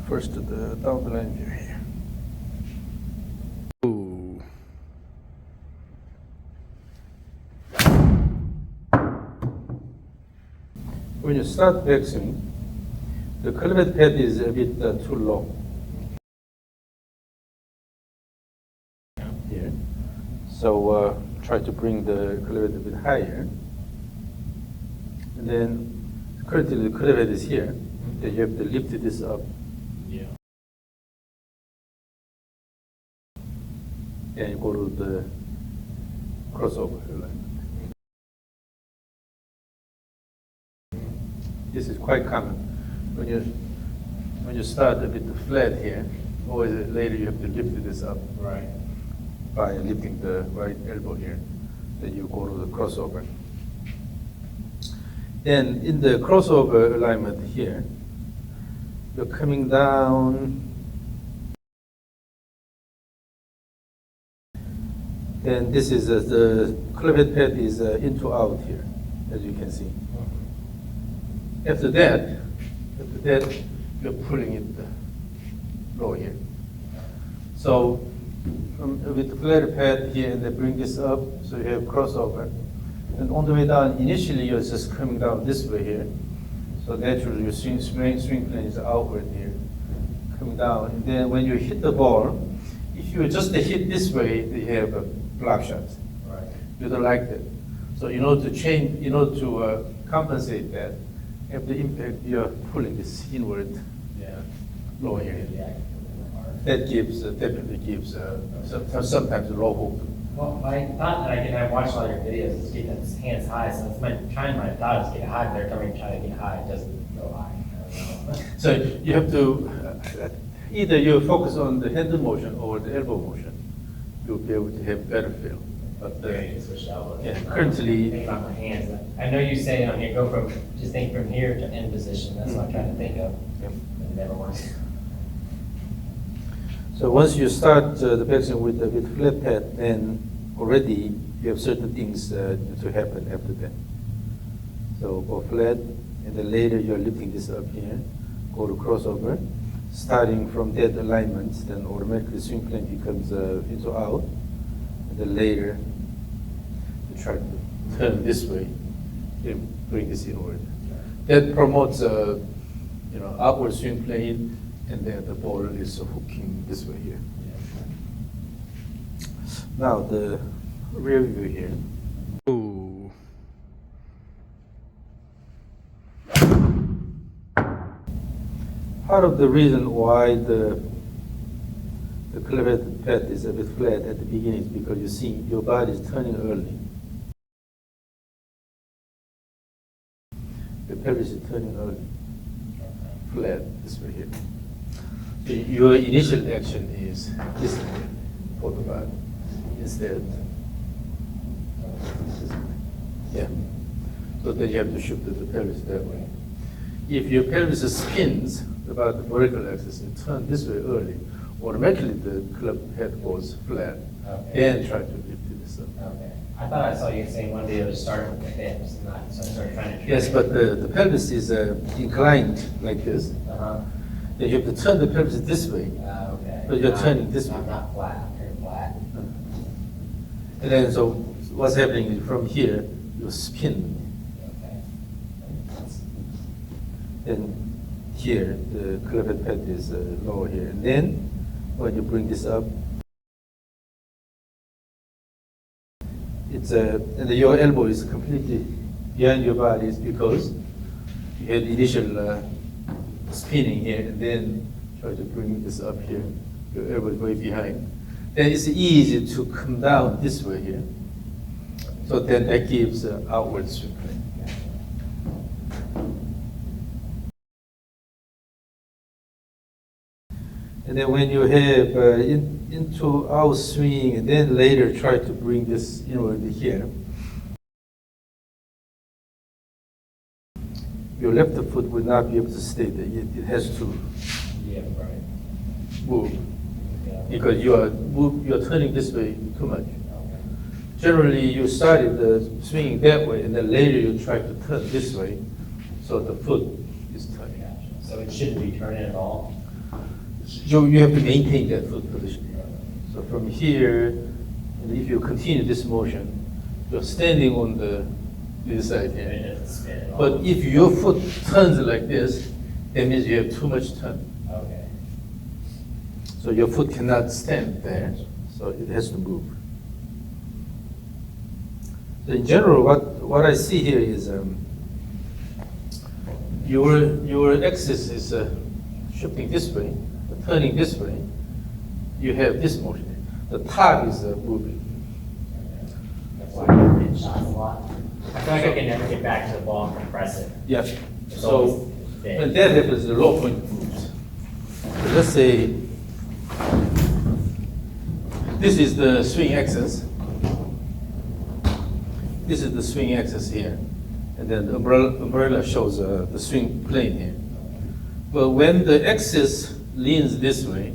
first the down the line view here. Ooh. When you start backswing, the club pad is a bit too low. Here. So try to bring the club a bit higher. And then currently the club head is here. Then you have to lift this up. Yeah. And you go to the crossover alignment. This is quite common. When you start a bit flat here, always later you have to lift this up. Right. By lifting the right elbow here. Then you go to the crossover. Then in the crossover alignment here, you're coming down. Then this is the club head pad is into out here, as you can see. After that, you're pulling it low here. So with the flat pad here, and then bring this up, so you have crossover. And on the way down, initially you're just coming down this way here. So naturally your swing plane is outward here, coming down. And then when you hit the ball, if you just hit this way, you have a block shot. Right. You don't like that. So in order to compensate that, after impact, you're pulling this inward low here. Yeah. That definitely gives sometimes a low hook. Well, my thought that I watched all your videos is get those hands high, so that's my thought is get high, but every time you try to get high, it doesn't go high. I don't know. So you have to, either you focus on the hand motion or the elbow motion, you'll be able to have better feel. But currently, think about my hands. I know you say on here, just think from here to end position. That's what I'm trying to think of. Yep. It never works. So once you start the backswing with flat pad, then already you have certain things to happen after that. So go flat, and then later you're lifting this up here, go to crossover. Starting from that alignment, then automatically swing plane becomes into out, and then later you try to turn this way and bring this inward. That promotes outward swing plane, and then the ball is hooking this way here. Now the rear view here. Ooh. Part of the reason why the club pad is a bit flat at the beginning is because you see your body is turning early. The pelvis is turning early, flat this way here. So your initial action is this way for the body instead. Yeah. So then you have to shift the pelvis that way. If your pelvis spins about the vertical axis and turn this way early, automatically the club head goes flat. Okay. Then try to lift this up. Okay. I thought I saw you saying one video to start with the hips, not so I started trying to. Yes, but the pelvis is inclined like this. Uh-huh. Then you have to turn the pelvis this way. Okay. But you're turning this way. Not flat. You're flat. And then so what's happening is from here, you spin. Okay. Then here, the club head pad is lower here. And then when you bring this up, it's and your elbow is completely behind your body is because you had initial spinning here, and then try to bring this up here. Your elbow is way behind. Then it's easy to come down this way here. So then that gives outward swing plane. And then when you have into out swing, and then later try to bring this inward here, your left foot will not be able to stay there. It has to move because you are turning this way too much. Generally, you started swinging that way, and then later you try to turn this way, so the foot is turning. So it shouldn't be turning at all? you have to maintain that foot position. So from here, and if you continue this motion, you're standing on this side here. It doesn't spin at all. But if your foot turns like this, that means you have too much turn. Okay. So your foot cannot stand there, so it has to move. So in general, what I see here is your axis is shifting this way, turning this way. You have this motion. The top is moving. That's why I get shots a lot. I feel like I can never get back to the ball and compress it. Yeah. It's So always thin. when that happens, the low point moves. So let's say this is the swing axis. This is the swing axis here. And then the umbrella shows the swing plane here. But when the axis leans this way,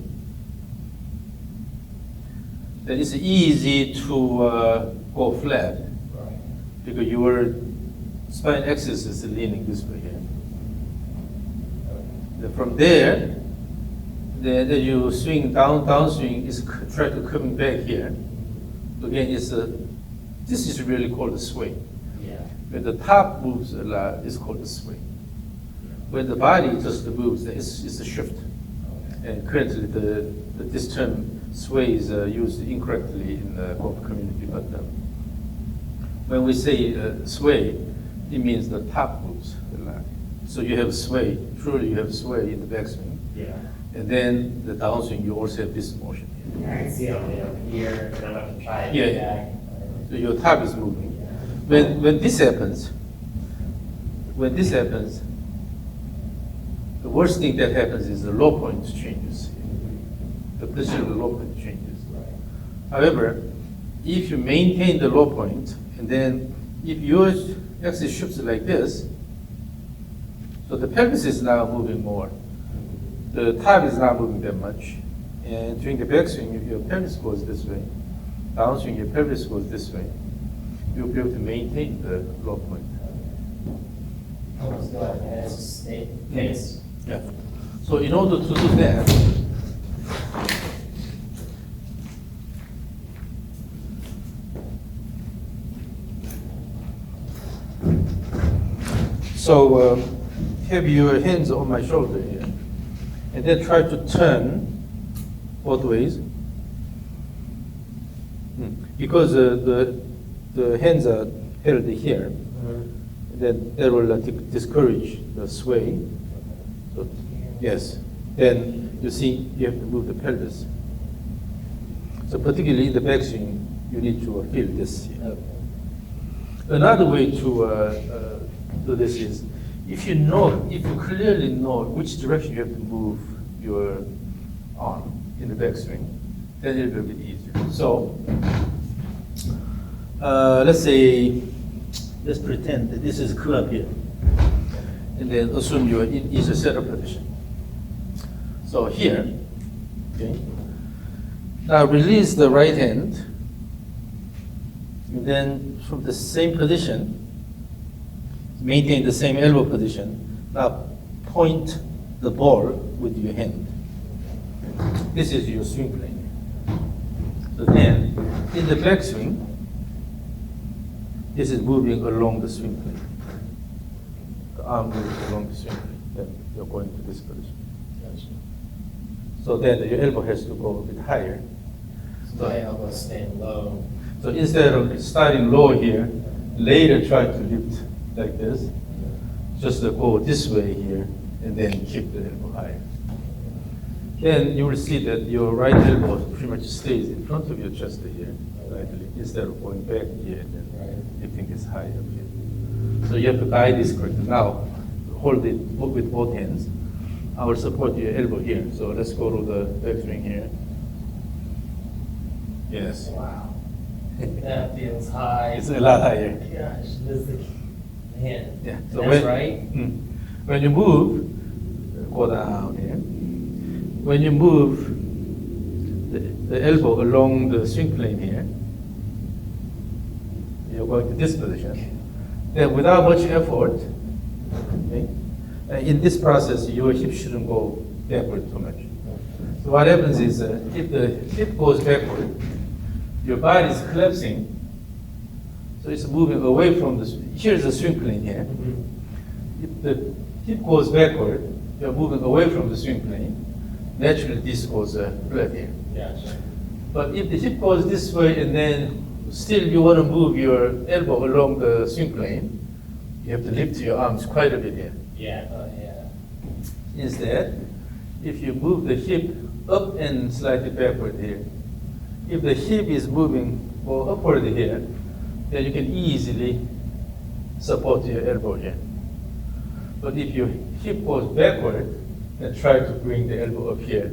then it's easy to go flat Right. because your spine axis is leaning this way here. Then from there, then you swing downswing is try to coming back here. Again, this is really called a swing. Yeah. When the top moves a lot, it's called a swing. When the body just moves, it's a shift. Okay. And currently, this term sway is used incorrectly in the golf community. But when we say sway, it means the top moves a lot. So you have sway. Truly, you have sway in the backswing. Yeah. And then the downswing, you also have this motion. I can see it on here, and I'm going to try it Yeah. back. So your top is moving. Yeah. When this happens, the worst thing that happens is the low point changes. The position of the low point changes. Right. However, if you maintain the low point, and then if your axis shifts like this, so the pelvis is now moving more. The top is not moving that much. And during the backswing, if your pelvis goes this way, downswing, your pelvis goes this way, you'll be able to maintain the low point. Almost got it. It's just face. Yeah. So in order to do that, so have your hands on my shoulder here, and then try to turn both ways. Because the hands are held here, then that will discourage the sway. So, yes, then you see you have to move the pelvis. So particularly in the backswing, you need to feel this here. Okay. Another way to do this is, if you clearly know which direction you have to move your arm in the backswing, then it'll be a bit easier. So, let's pretend that this is a club here, and then assume you're in each setup position. So here, okay. Now release the right hand, and then from the same position, maintain the same elbow position. Now point the ball with your hand. This is your swing plane. So then, in the backswing, this is moving along the swing plane. The arm moves along the swing plane. Then you're going to this position. So then your elbow has to go a bit higher. So my elbow's staying low. So instead of starting low here, later try to lift like this. Just go this way here, and then keep the elbow higher. Then you will see that your right elbow pretty much stays in front of your chest here, slightly, instead of going back here and then lifting this high up here. So you have to guide this correctly. Now, hold it with both hands. I will support your elbow here. So let's go to the backswing here. Yes. Wow. That feels high. It's a lot higher. Gosh, this is the hand. Yeah. And So that's right. When you move, go down here. When you move the elbow along the swing plane here, you're going to this position. Then without much effort, okay, in this process, your hip shouldn't go backward too much. So what happens is, if the hip goes backward, your body is collapsing, so it's moving away from the, here's the swing plane here. If the hip goes backward, you're moving away from the swing plane. Naturally, this goes flat here. Gotcha. But if the hip goes this way and then still you want to move your elbow along the swing plane, you have to lift your arms quite a bit here. Yeah, yeah. Instead, if you move the hip up and slightly backward here, if the hip is moving more upward here, then you can easily support your elbow here. But if your hip goes backward, then try to bring the elbow up here.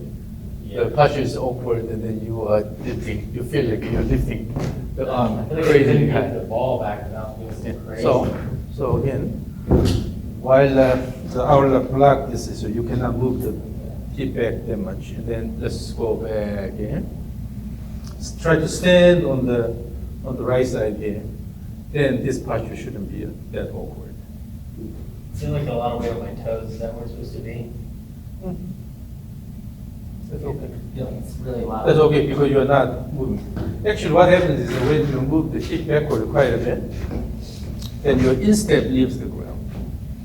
Yeah. The posture is awkward, and then you are lifting. You feel like you're lifting the arm I feel like crazy didn't high. get the ball back without doing something crazy. So again, while our block is, so you cannot move the hip back that much. And then let's go back here. Try to stand on the right side here. Then this posture shouldn't be that awkward. I feel like a lot of weight on my toes. Is that where it's supposed to be? That's okay. I feel like it's really loud. That's okay because you're not moving. Actually, what happens is that when you move the hip backward quite a bit, then your instep leaves the ground.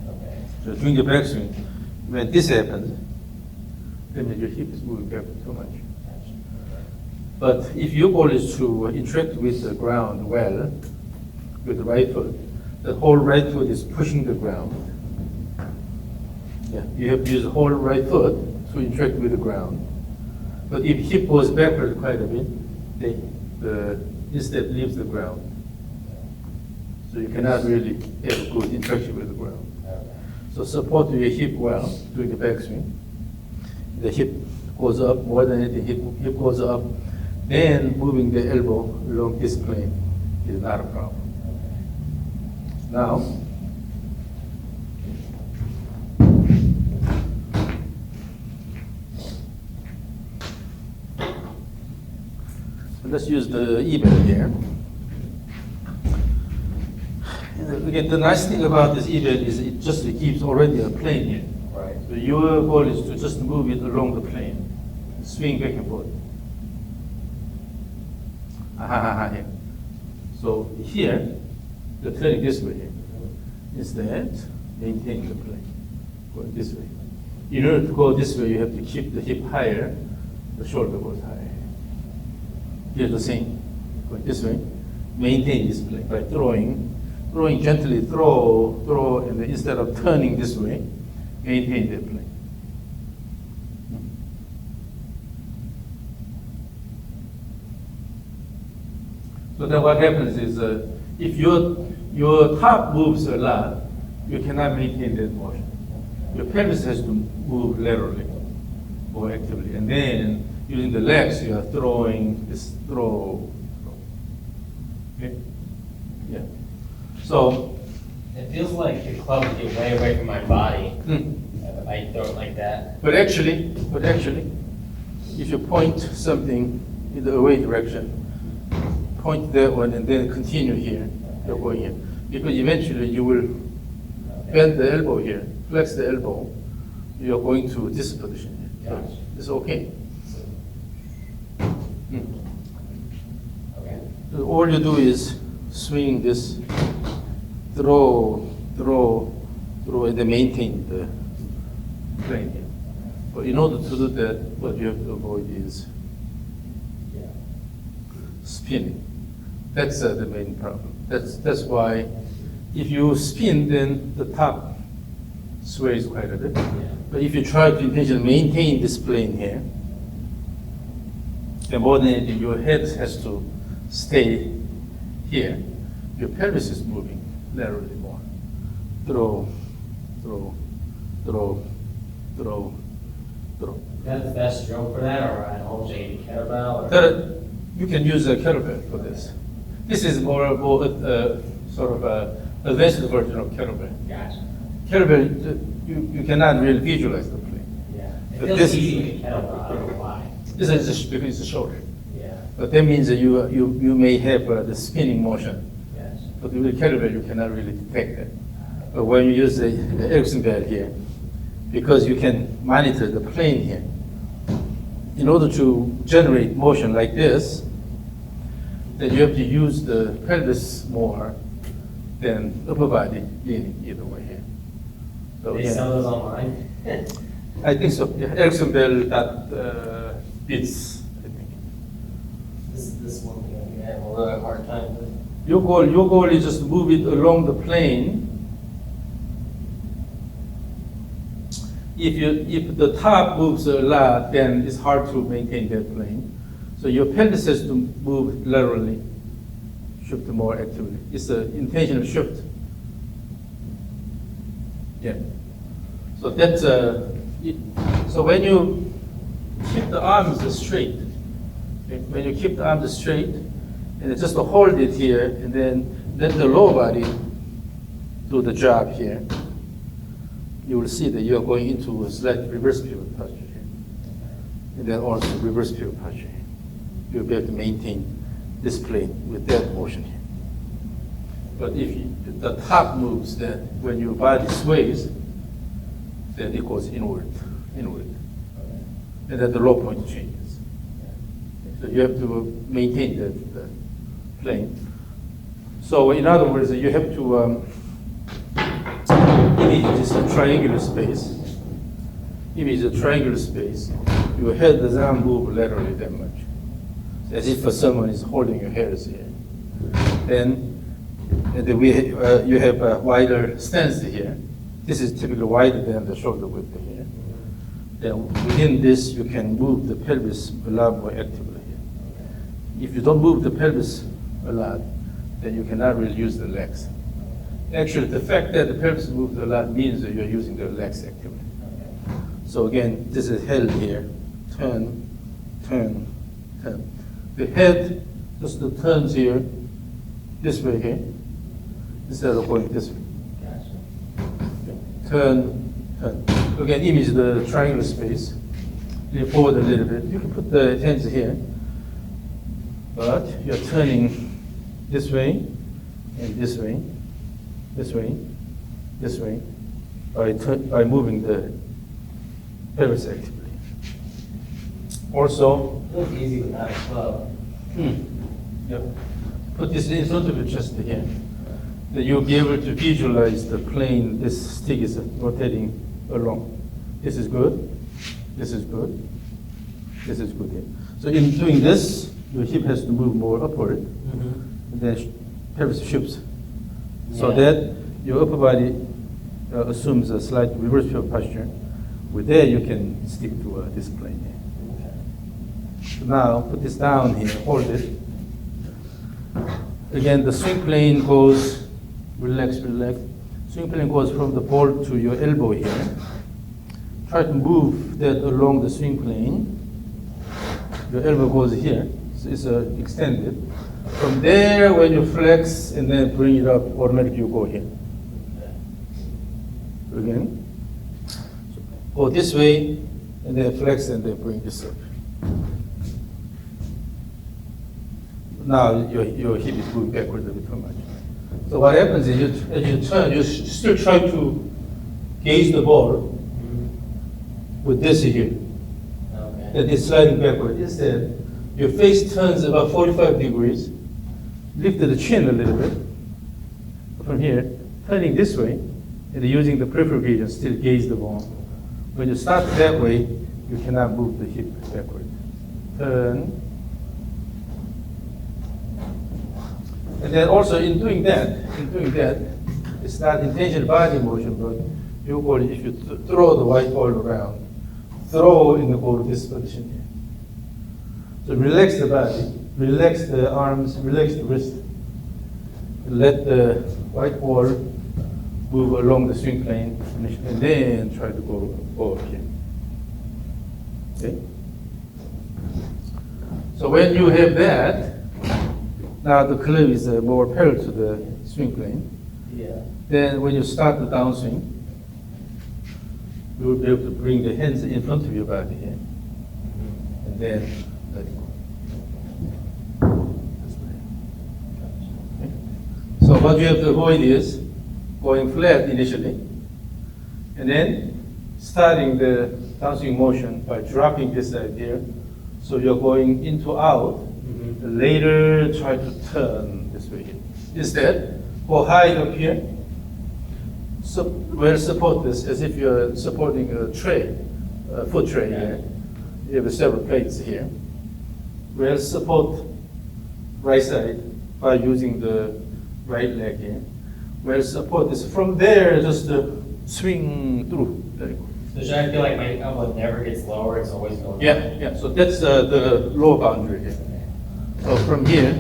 Okay. So during the backswing, when this happens, then your hip is moving backward too much. Gotcha. But if your goal is to interact with the ground well, with the right foot, the whole right foot is pushing the ground. Yeah, you have to use the whole right foot to interact with the ground. But if hip goes backward quite a bit, the instep leaves the ground. So you cannot really have good interaction with the ground. Okay. So support your hip well during the backswing. The hip goes up more than anything, hip goes up. Then moving the elbow along this plane is not a problem. Now, let's use the E-bell here. And again, the nice thing about this E-bell is it just keeps already a plane here. Right. So your goal is to just move it along the plane, swing back and forth. Here. So here, you're turning this way here. Instead, maintain the plane, going this way. In order to go this way, you have to keep the hip higher, the shoulder goes higher. Here's the same, going this way, maintain this plane by throwing gently, throw, and then instead of turning this way, maintain the plane. So then what happens is, if your top moves a lot, you cannot maintain that motion. Your pelvis has to move laterally, more actively, and then using the legs, you are throwing this throw. Okay? Yeah. So. It feels like the club would get way away from my body if I throw it like that. But actually, if you point something in the away direction, point that one and then continue here, you're going here. Because eventually you will bend the elbow here, flex the elbow, you're going to this position here. So Gotcha. it's okay. Okay. So all you do is swing this, throw, and then maintain the plane here. But in order to do that, what you have to avoid is Yeah. spinning. That's the main problem. That's why if you spin, then the top sways quite a bit. Yeah. But if you try to intentionally maintain this plane here, then more than anything, your head has to stay here. Your pelvis is moving laterally more. Throw. That's the best stroke for that, or I'd hold a kettlebell, or? You can use a kettlebell for this. This is more sort of a advanced version of kettlebell. Gotcha. Kettlebell, you cannot really visualize the plane. Yeah. It But feels this- easy with a kettlebell, I don't know why. This is just because it's shorter. Yeah. But that means that you may have the spinning motion. Gotcha. But with a kettlebell, you cannot really detect that. But when you use the Ericsson bell here, because you can monitor the plane here, in order to generate motion like this, then you have to use the pelvis more than upper body leaning either way here. So They again, sell those online? I think so. Yeah, Erickson Bell bits, I think. This one thing I have a little hard time with. Your goal is just to move it along the plane. If the top moves a lot, then it's hard to maintain that plane. So your pelvis has to move laterally, shift more actively. It's an intentional shift. Yeah. So that's so when you keep the arms straight, okay, when you keep the arms straight, and it's just to hold it here, and then let the lower body do the job here, you will see that you are going into a slight reverse pivot posture here. And then also reverse pivot posture here. You'll be able to maintain this plane with that motion here. But if the top moves, then when your body sways, then it goes inward. And then the low point changes. So you have to maintain that plane. So in other words, you have to image this triangular space. Image a triangular space. Your head does not move laterally that much. As if someone is holding your hairs here. Then you have a wider stance here. This is typically wider than the shoulder width here. Then within this, you can move the pelvis a lot more actively here. If you don't move the pelvis a lot, then you cannot really use the legs. Actually, the fact that the pelvis moves a lot means that you're using the legs actively. So again, this is held here. Turn, turn, turn. The head just turns here, this way here, instead of going this way. Gotcha. Turn, turn. Again, image the triangular space. Lean forward a little bit. You can put the hands here, but you're turning this way and this way, this way, this way, by moving the pelvis actively. Also, It looks easy without a club. Yep. Put this in front of your chest again. That you'll be able to visualize the plane this stick is rotating along. This is good. This is good. This is good here. So in doing this, your hip has to move more upward, and then pelvis shifts. So Yeah. that your upper body assumes a slight reverse pivot posture. With that, you can stick to this plane here. So now, put this down here, hold it. Again, the swing plane goes, relax, relax. Swing plane goes from the ball to your elbow here. Try to move that along the swing plane. Your elbow goes here, so it's extended. From there, when you flex and then bring it up, automatically you go here. Again. So go this way, and then flex and then bring this up. Now your hip is moving backwards a bit too much. So what happens is as you turn, you still try to gauge the ball with this here. Okay. That is sliding backward. Instead, your face turns about 45 degrees, lift the chin a little bit from here, turning this way, and using the peripheral gauge still gauge the ball. When you start that way, you cannot move the hip backward. Turn. And then also in doing that, it's not intentional body motion, but you go, if you throw the white ball around, throw in the go to this position here. So relax the body, relax the arms, relax the wrist. Let the white ball move along the swing plane, and then try to go up here. Okay? So when you have that, now the club is more parallel to the swing plane. Yeah. Then when you start the downswing, you will be able to bring the hands in front of your body here. And then let it go. This way. Okay? So what you have to avoid is going flat initially, and then starting the downswing motion by dropping this side here, So you're going into out. Mhm. Later, try to turn this way here. Instead, go high up here. So we'll support this as if you're supporting a tray, a foot tray here. You have several plates here. We'll support right side by using the right leg here. We'll support this. From there, just swing through. There you go. So should I feel like my elbow never gets lower, it's always going Yeah, up? yeah. So that's the lower boundary here. So from here,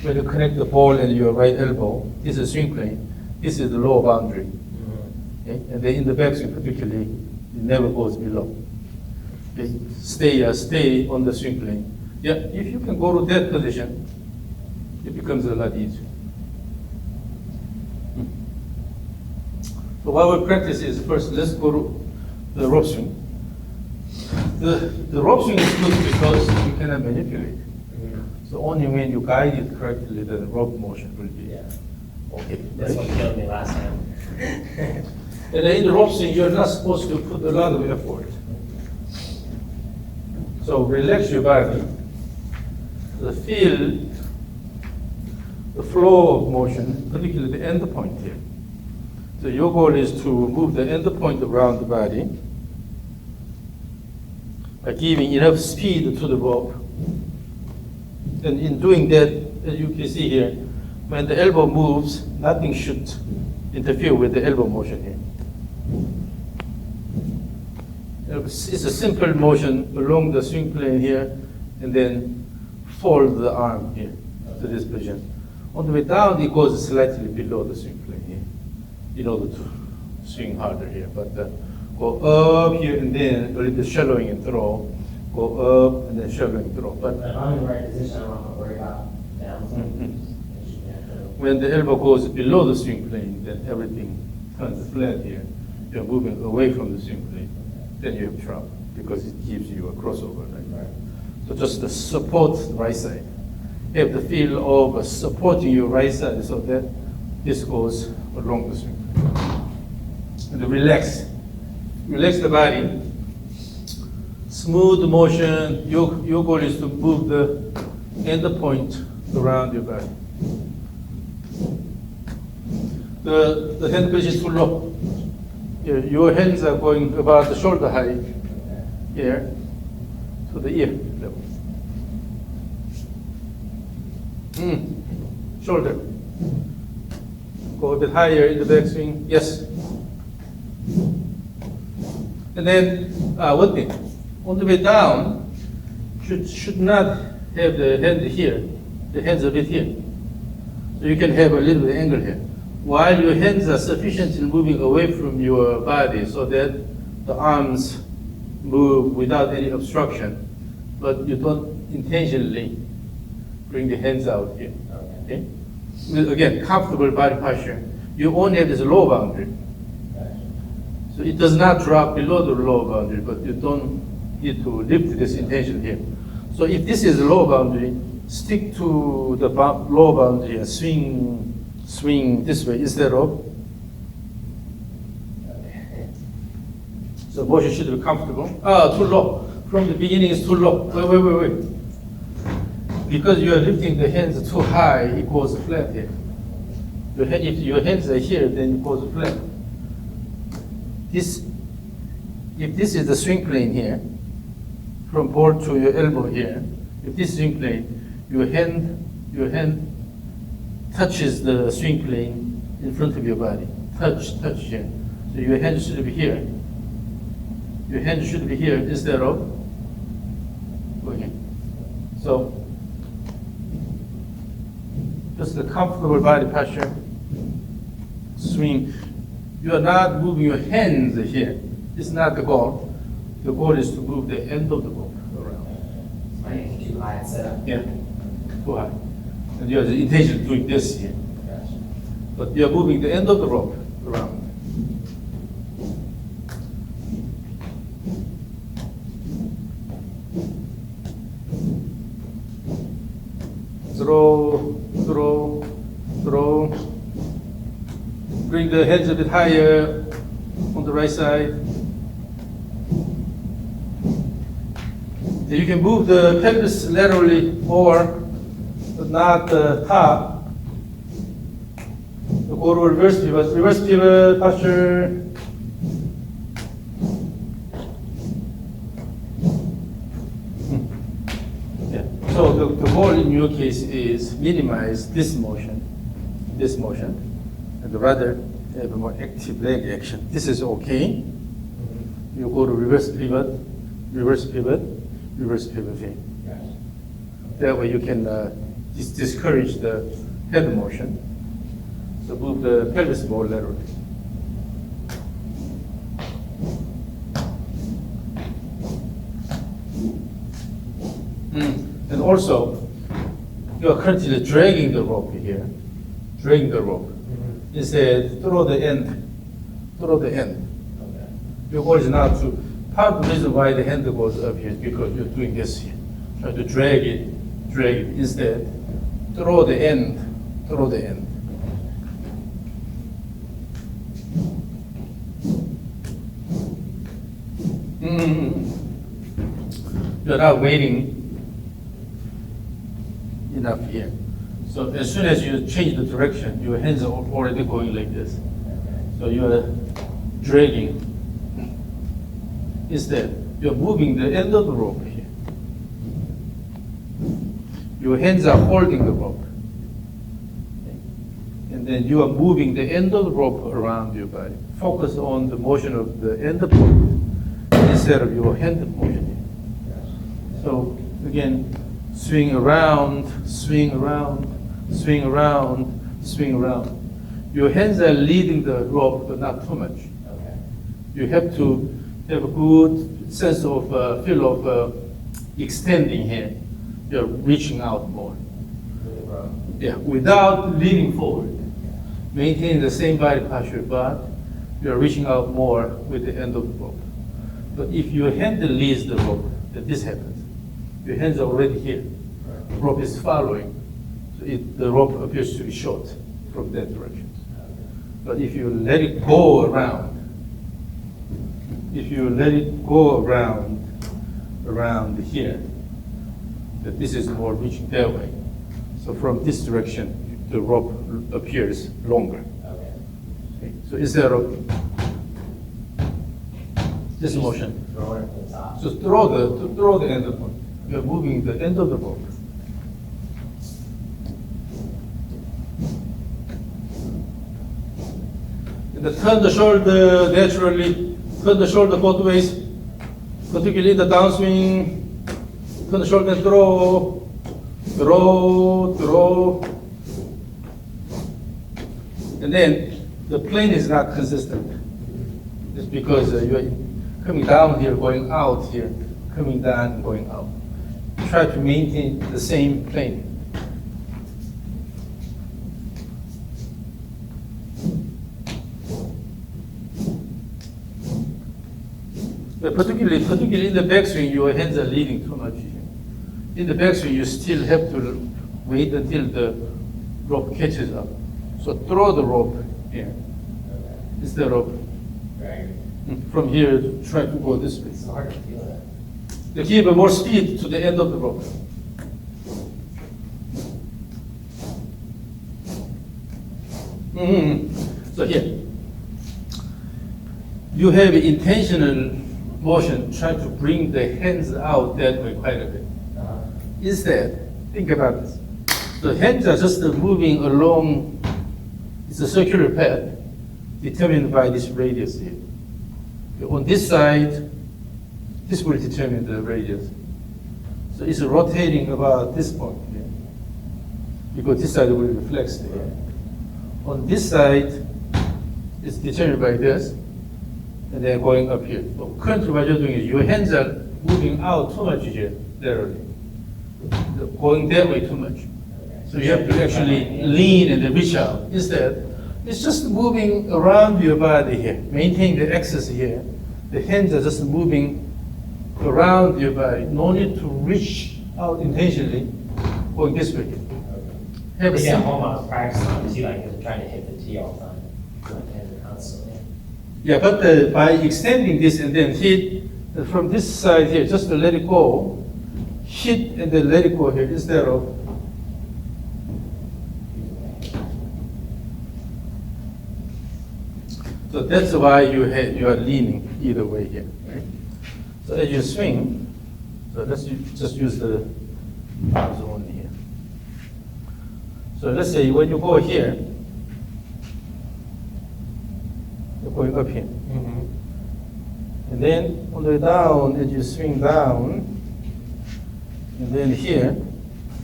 when you connect the ball and your right elbow, this is swing plane. This is the lower boundary. Mhm. Okay? And then in the backswing particularly, it never goes below. Okay? Stay on the swing plane. Yeah, if you can go to that position, it becomes a lot easier. So what we practice is first, let's go to the rope swing. The rope swing is good because you cannot manipulate. Mhm. So only when you guide it correctly, the rope motion will be Yeah, okay. that's what Right? killed me last time. And then in the rope swing, you're not supposed to put a lot of effort. So relax your body. Feel the flow of motion, particularly the end point here. So your goal is to move the end point around the body by giving enough speed to the rope. And in doing that, as you can see here, when the elbow moves, nothing should interfere with the elbow motion here. It's a simple motion along the swing plane here, and then fold the arm here to this position. On the way down, it goes slightly below the swing plane here, in order to swing harder here. But go up here and then a little bit shallowing and throw. Go up and then shallowing and throw. But If I'm in the right position, I don't have to worry about down. Mhm. when the elbow goes below the swing plane, then everything turns flat here. You're moving away from the swing plane. Then you have trouble because it gives you a crossover. Right? So just the support right side. You have the feel of supporting your right side so that this goes along the swing plane. And then relax. Relax the body. Smooth motion. Your goal is to move the end point around your body. The hand position is too low. Your hands are going about the shoulder height here to the ear level. Shoulder. Go a bit higher in the backswing. Yes. And then one thing, on the way down, should not have the hand here. The hands a bit here. So you can have a little bit angle here. While your hands are sufficiently moving away from your body so that the arms move without any obstruction, but you don't intentionally bring the hands out here. Okay? Again, comfortable body posture. You only have this low boundary. So it does not drop below the low boundary, but you don't need to lift this intention here. So if this is the low boundary, stick to the low boundary and swing this way instead of. So motion should be comfortable. Too low. From the beginning it's too low. Wait. Because you are lifting the hands too high, it goes flat here. If your hands are here, then it goes flat. If this is the swing plane here, from ball to your elbow here, if this swing plane, your hand touches the swing plane in front of your body. Touch here. So your hand should be here. Your hand should be here instead of going here. So just a comfortable body posture. Swing. You are not moving your hands here. It's not the goal. The goal is to move the end of the rope around. My hands too high and set up. Yeah, too high. And you have the intention of doing this here. But you are moving the end of the rope around. Throw. Bring the hands a bit higher on the right side. You can move the pelvis laterally or not the top. Go to reverse pivot posture. Yeah. So the goal in your case is minimize this motion, and rather have a more active leg action. This is okay. You go to reverse pivot, reverse pivot, reverse pivot here. That way you can discourage the head motion. So move the pelvis more laterally. And also, you are currently dragging the rope here, dragging the rope. Instead, throw the end. Your goal is not to, part of the reason why the hand goes up here is because you're doing this here. Try to drag it. Instead, throw the end. You're not waiting enough here. So as soon as you change the direction, your hands are already going like this. So you're dragging. Instead, you're moving the end of the rope here. Your hands are holding the rope. And then you are moving the end of the rope around your body. Focus on the motion of the end of the rope instead of your hand motion. So again, swing around. Your hands are leading the rope, but not too much. You have to have a good sense of feel of extending here. You're reaching out more. Yeah, without leaning forward. Maintain the same body posture, but you're reaching out more with the end of the rope. But if your hand leads the rope, then this happens. Your hands are already here. The rope is following. So the rope appears to be short from that direction. But if you let it go around, around here, that this is more reaching that way. So from this direction, the rope appears longer. Okay. So instead of this motion, so throw the end of the rope. You're moving the end of the rope. And turn the shoulder naturally. Turn the shoulder both ways, particularly in the downswing. Turn the shoulder and throw. And then the plane is not consistent. It's because you're coming down here, going out here, coming down, going out. Try to maintain the same plane. But particularly in the backswing, your hands are leading too much. In the backswing, you still have to wait until the rope catches up. So throw the rope here instead of from here. Try to go this way. It's hard to feel that. To give more speed to the end of the rope. So here, you have intentional motion, try to bring the hands out that way quite a bit. Instead, think about this. The hands are just moving along, it's a circular path determined by this radius here. On this side, this will determine the radius. So it's rotating about this point here, because this side will reflect here. On this side, it's determined by this, and then going up here. But currently what you're doing is your hands are moving out too much here, laterally. They're going that way too much. So you have to actually lean and then reach out. Instead, it's just moving around your body here. Maintain the axis here. The hands are just moving around your body. No need to reach out intentionally, going this way. Have a Yeah, simple- home I was practicing on too, like trying to hit the tee all the time. And constantly. Yeah, but by extending this and then hit from this side here, just to let it go, hit and then let it go here instead of so that's why you are leaning either way here, right? So as you swing, so let's just use the arms only here. So let's say when you go here, you're going up here. And then on the way down, as you swing down, and then here,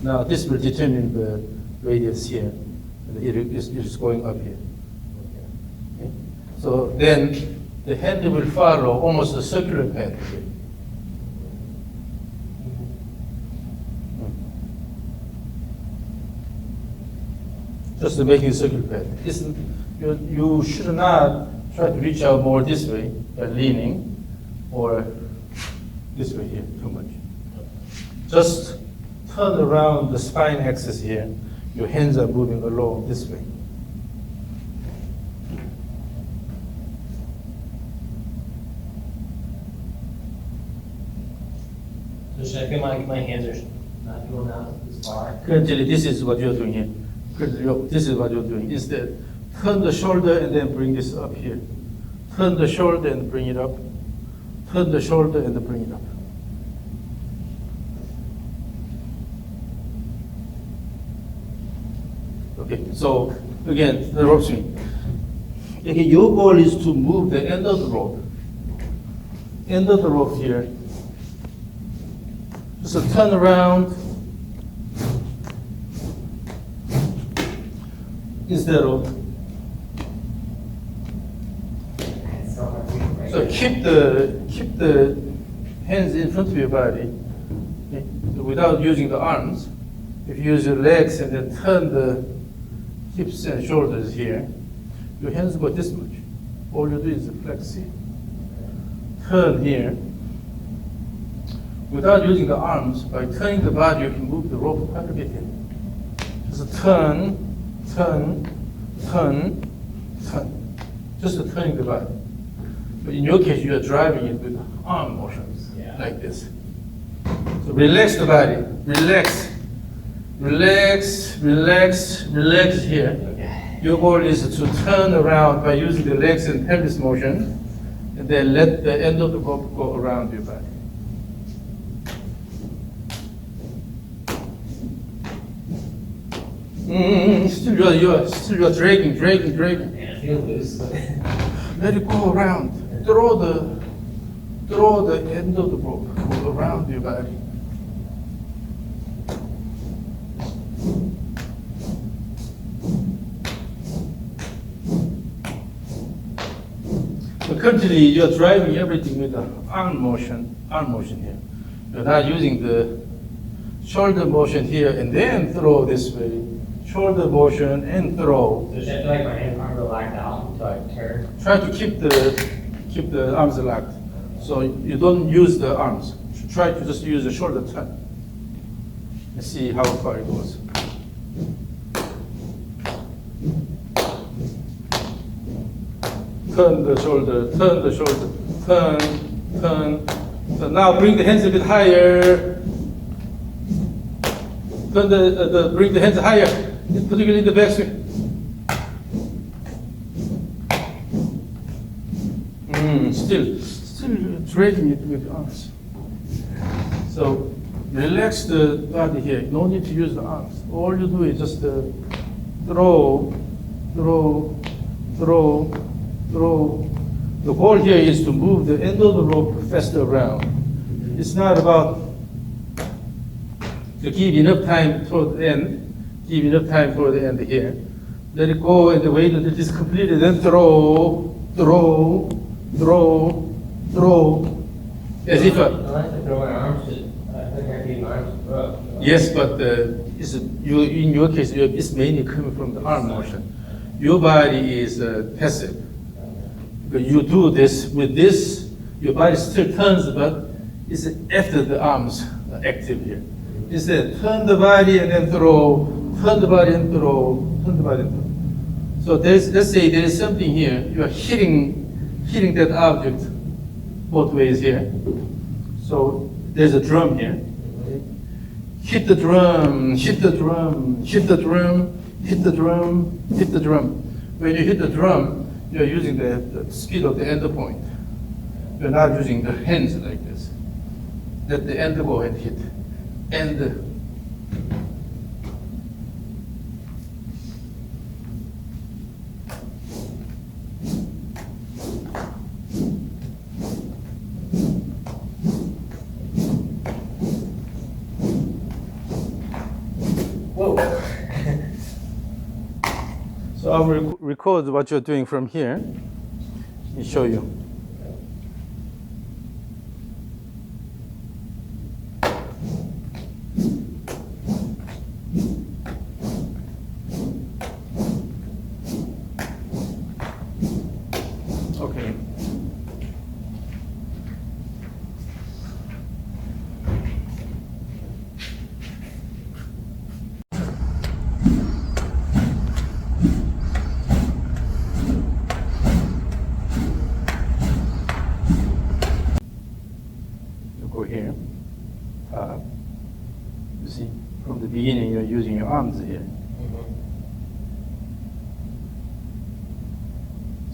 now this will determine the radius here. And it is going up here. Okay? So then the hand will follow almost a circular path here. Just to make it a circular path. You should not try to reach out more this way by leaning or this way here too much. Just turn around the spine axis here. Your hands are moving along this way. So should I feel like my hands are not going out as far? Currently, this is what you're doing here. This is what you're doing. Instead, turn the shoulder and then bring this up here. Turn the shoulder and bring it up. Turn the shoulder and bring it up. Okay, so again, the rope swing. Okay, your goal is to move the end of the rope. End of the rope here. Just turn around. Instead of so keep the hands in front of your body, okay, without using the arms. If you use your legs and then turn the hips and shoulders here, your hands go this much. All you do is flex here. Turn here. Without using the arms, by turning the body, you can move the rope quite a bit here. Just turn, turn, turn, turn. Just turning the body. But in your case, you are driving it with arm motions, like this. So relax the body, relax, relax, relax, relax here. Your goal is to turn around by using the legs and pelvis motion, and then let the end of the rope go around your body. Still you're dragging. Yeah, I feel loose. Let it go around. Throw the end of the rope around your body. So currently you're driving everything with the arm motion here. You're not using the shoulder motion here and then throw this way. Shoulder motion and throw. So should I feel like my hands aren't locked out until I turn? Try to keep the arms locked. So you don't use the arms. Try to just use the shoulder turn. Let's see how far it goes. Turn the shoulder, turn. So now bring the hands a bit higher. Bring the hands higher, particularly the back swing. Still dragging it with the arms. So relax the body here. No need to use the arms. All you do is just throw. The goal here is to move the end of the rope faster around. It's not about to give enough time toward the end. Give enough time for the end here. Let it go and wait until it is completed. Then throw. As if I like to throw my arms to, I think I need my arms to throw. yes, but in your case, it's mainly coming from the arm motion. Your body is passive. But you do this with this, your body still turns, but it's after the arms are active here. Instead, turn the body and then throw, turn the body and throw, turn the body and throw. So let's say there is something here, you are hitting that object both ways here. So there's a drum here. hit the drum, hit the drum, hit the drum, hit the drum, hit the drum. When you hit the drum, you're using the speed of the end point. You're not using the hands like this. Let the end go and hit. And Whoa. so I'll record what you're doing from here and show you. Okay. You go here. You see, from the beginning, you're using your arms here.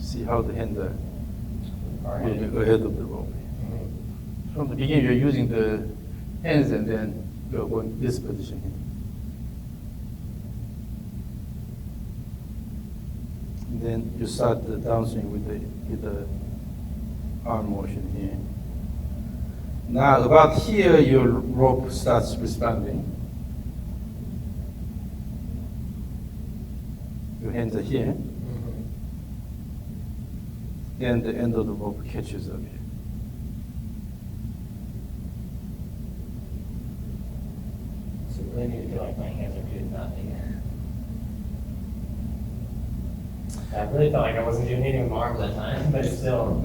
See how the hands are moving ahead of the rope. From the beginning, you're using the hands, and then you're going this position here. And then you start the downswing with the arm motion here. Now, about here, your rope starts responding. Your hands are here. And the end of the rope catches up here. So really need to feel like my hands are doing nothing. I really felt like I wasn't doing anything with my arms that time, but still.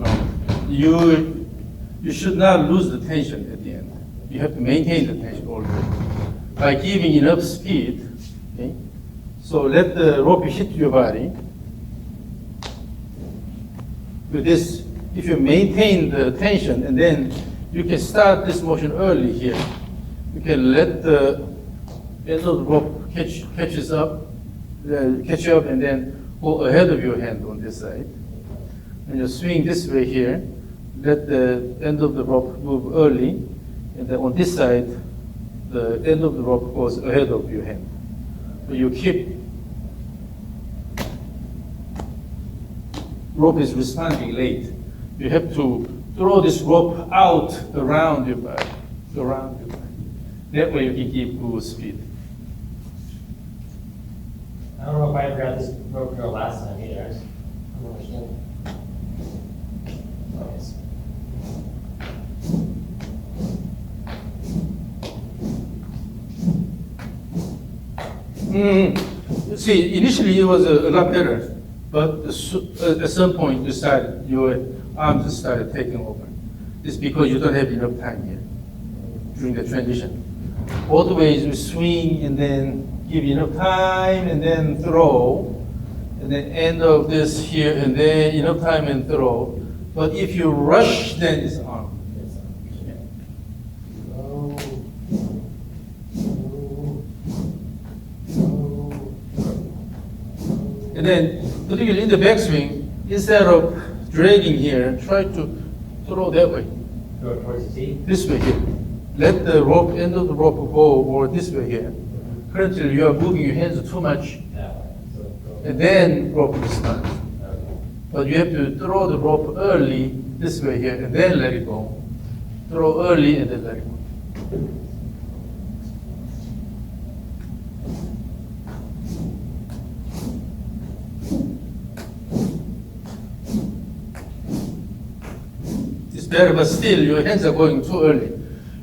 You should not lose the tension at the end. You have to maintain the tension all the way by giving enough speed. Okay? So let the rope hit your body. With this, if you maintain the tension, and then you can start this motion early here. You can let the end of the rope catch you up, and then go ahead of your hand on this side. And you swing this way here. Let the end of the rope move early, and then on this side, the end of the rope goes ahead of your hand. So you keep, rope is responding late. You have to throw this rope out around your body, That way you can keep good speed. I don't know if I ever got this rope drill last time either. I just don't understand. Nice. See, initially it was a lot better, but at some point your arms started taking over. It's because you don't have enough time here during the transition. Always you swing and then give enough time and then throw, and then end of this here and then enough time and throw. But if you rush, then it's arm. And then, particularly in the backswing, instead of dragging here, try to throw that way. Go towards the tee? This way here. Let the rope, end of the rope go over this way here. Currently, you are moving your hands too much, That way. So go. and then rope responds. Okay. But you have to throw the rope early, this way here, and then let it go. Throw early and then let it go. It's better, but still, your hands are going too early.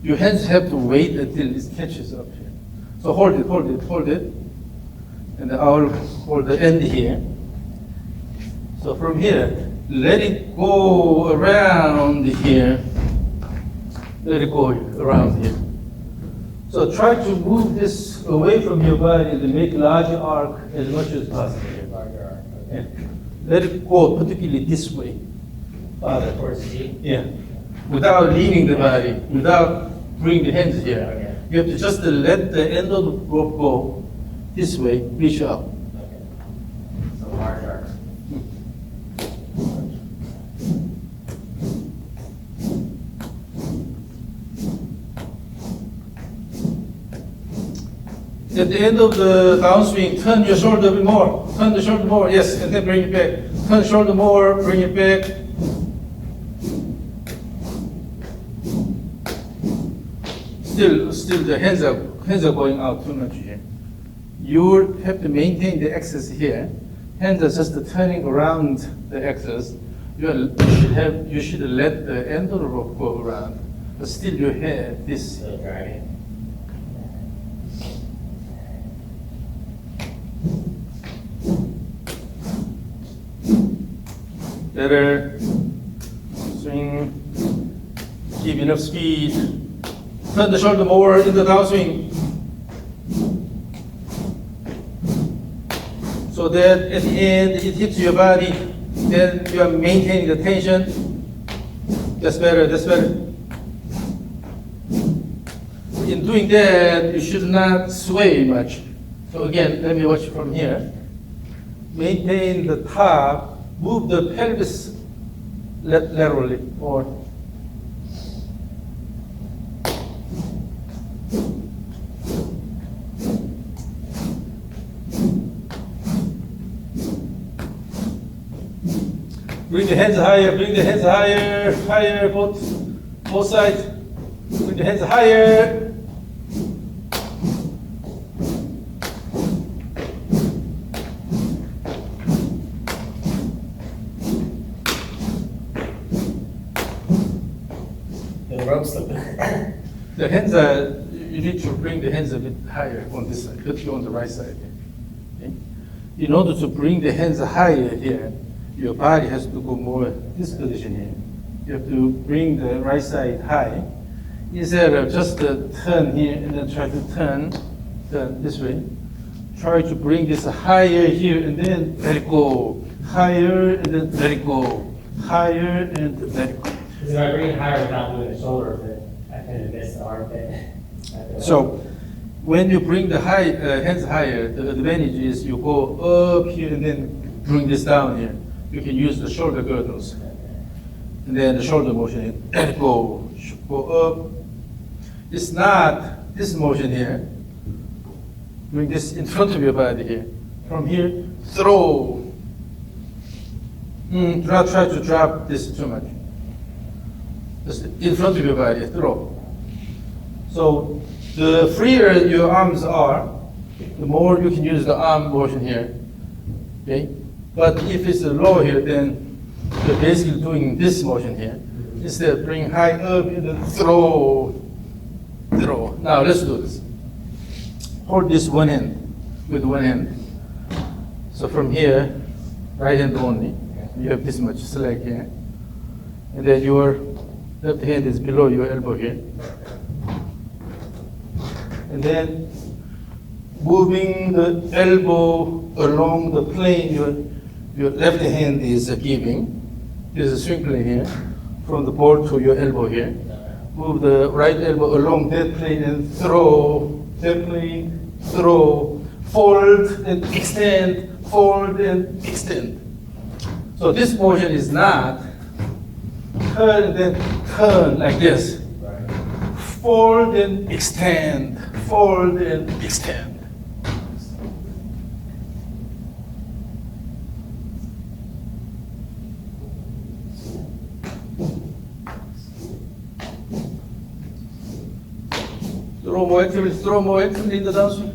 Your hands have to wait until it catches up here. So hold it. And I'll hold the end here. So from here, let it go around here. Let it go around here. So try to move this away from your body and make larger arc as much as possible. Larger arc. Yeah. Okay. Let it go particularly this way. Towards the tee? Yeah. Without leaning the body, without bringing the hands here. Okay. You have to just let the end of the rope go this way, reach up. Okay. So hard sharp. At the end of the downswing, turn your shoulder a bit more. Turn the shoulder more, yes, and then bring it back. Turn the shoulder more, bring it back. Still the hands are going out too much here. You have to maintain the axis here. Hands are just turning around the axis. You should let the end of the rope go around, but still you have this. So driving. Better swing, give enough speed. Turn the shoulder more in the downswing. So that at the end it hits your body, then you are maintaining the tension. That's better, that's better. In doing that, you should not sway much. So again, let me watch from here. Maintain the top. Move the pelvis laterally or bring the hands higher, higher, both sides. Bring the hands higher. The rope slipping. The hands are, you need to bring the hands a bit higher on this side, particularly on the right side. Okay? In order to bring the hands higher here, your body has to go more this position here. You have to bring the right side high. Instead of just turn here and then try to turn this way. Try to bring this higher here and then let it go. Higher and then let it go. Higher and let it go. Because if I bring it higher without moving the shoulder, I kind of miss the armpit. So when you bring the hands higher, the advantage is you go up here and then bring this down here. You can use the shoulder girdles. And then the shoulder motion, let it go up. It's not this motion here. Bring this in front of your body here. From here, throw. Do not try to drop this too much. Just in front of your body, throw. So the freer your arms are, the more you can use the arm motion here. Okay? But if it's low here, then you're basically doing this motion here. Instead, bring high up and then throw. Now let's do this. Hold this one hand with one hand. So from here, right hand only. You have this much slack here. And then your left hand is below your elbow here. And then moving the elbow along the plane, your left hand is giving. There's a swing plane here, from the ball to your elbow here. Move the right elbow along that plane and throw, that plane, throw, fold and extend, fold and extend. So this motion is not turn and then turn like this. Fold and extend, fold and extend. Throw more actively in the downswing.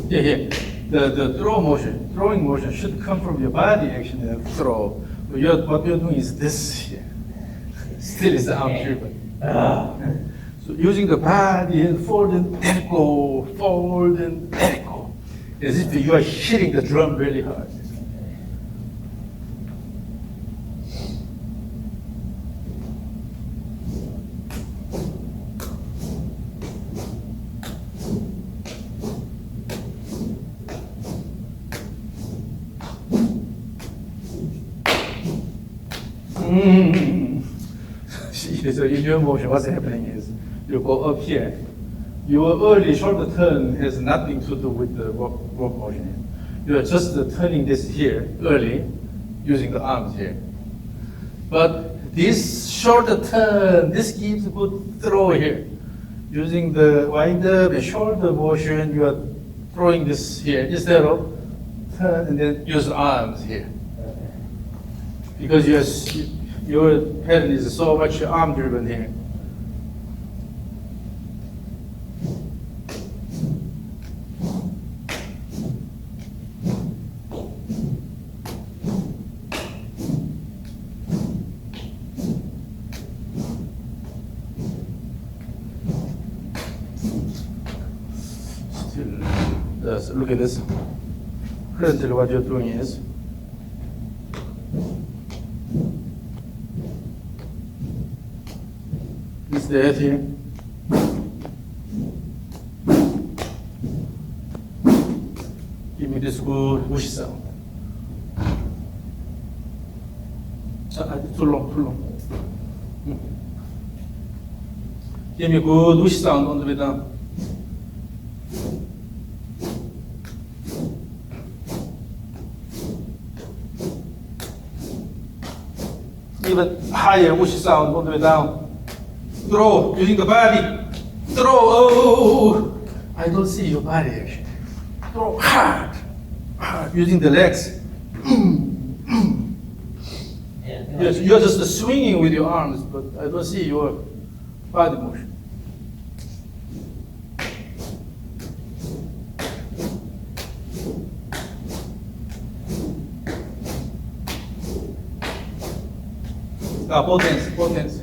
Yeah. The throwing motion should come from your body action and throw. But what you're doing is this here. Still is the arm here, but. So using the body and fold and let it go, fold and let it go. As if you are hitting the drum really hard. See, so in your motion, what's happening is you go up here. Your early shoulder turn has nothing to do with the rope motion. You are just turning this here early using the arms here. But this shoulder turn, this gives a good throw here. Using the wind up and shoulder motion, you are throwing this here instead of turn and then use the arms here. Because your pattern is so much arm driven here. So look at this. Currently what you're doing is that here. Give me this good whoosh sound. Too long. Give me good whoosh sound on the way down. Even higher whoosh sound on the way down. Throw, using the body. Throw, oh, I don't see your body actually. Throw hard, using the legs. You're just swinging with your arms, but I don't see your body motion. Both hands.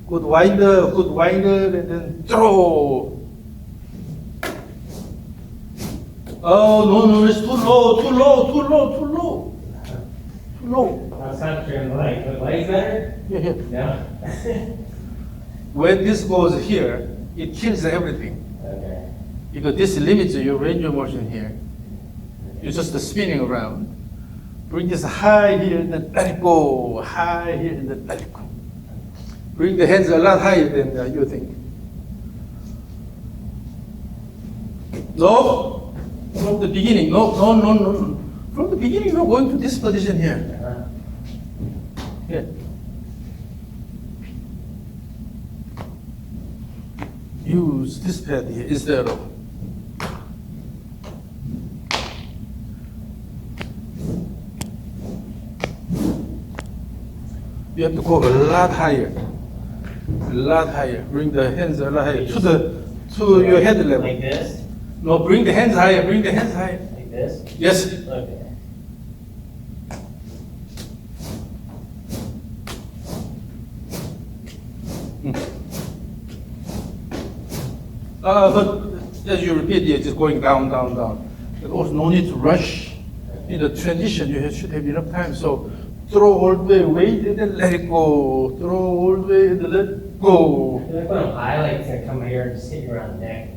Good winder, and then throw. Oh, no, it's too low. I was concentrating on the legs. The legs better? Yeah. No? When this goes here, it kills everything. Okay. Because this limits your range of motion here. You're just spinning around. Bring this high here and then let it go. High here and then let it go. Bring the hands a lot higher than you think. No, from the beginning. No. From the beginning, you're going to this position here. Here. Use this pad here instead of. You have to go a lot higher. Bring the hands a lot higher to your head level. Like this? No, bring the hands higher. Like this? Yes. Okay. But as you repeat, it's just going down. There's also no need to rush. In the transition, you should have enough time. So throw all the way, wait, and then let it go. Throw all the way, and then let it go. I feel like when I'm high, like it's gonna come here and just hit you around the neck.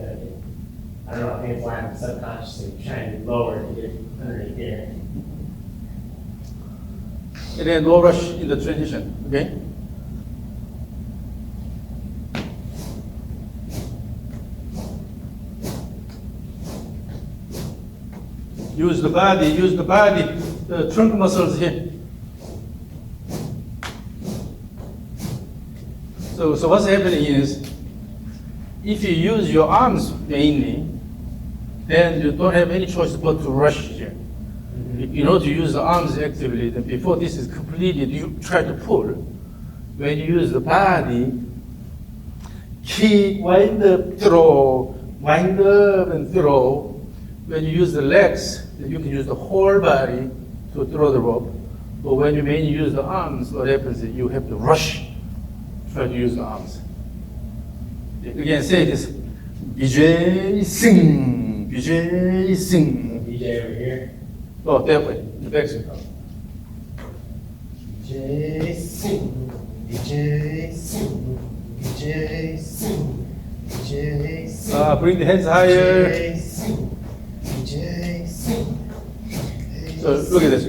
I don't know, I think it's why I'm subconsciously trying to lower to get underneath here. And then no rush in the transition, okay? Use the body, the trunk muscles here. So what's happening is, if you use your arms mainly, then you don't have any choice but to rush here. In order to use the arms actively, then before this is completed, you try to pull. When you use the body, kick, wind up, throw, wind up and throw. When you use the legs, then you can use the whole body to throw the rope. But when you mainly use the arms, what happens is you have to rush, try to use the arms. Again, say this. BJ sing. DJ over here. Oh, that way, the back side. DJ sing. Bring the hands higher. So look at this.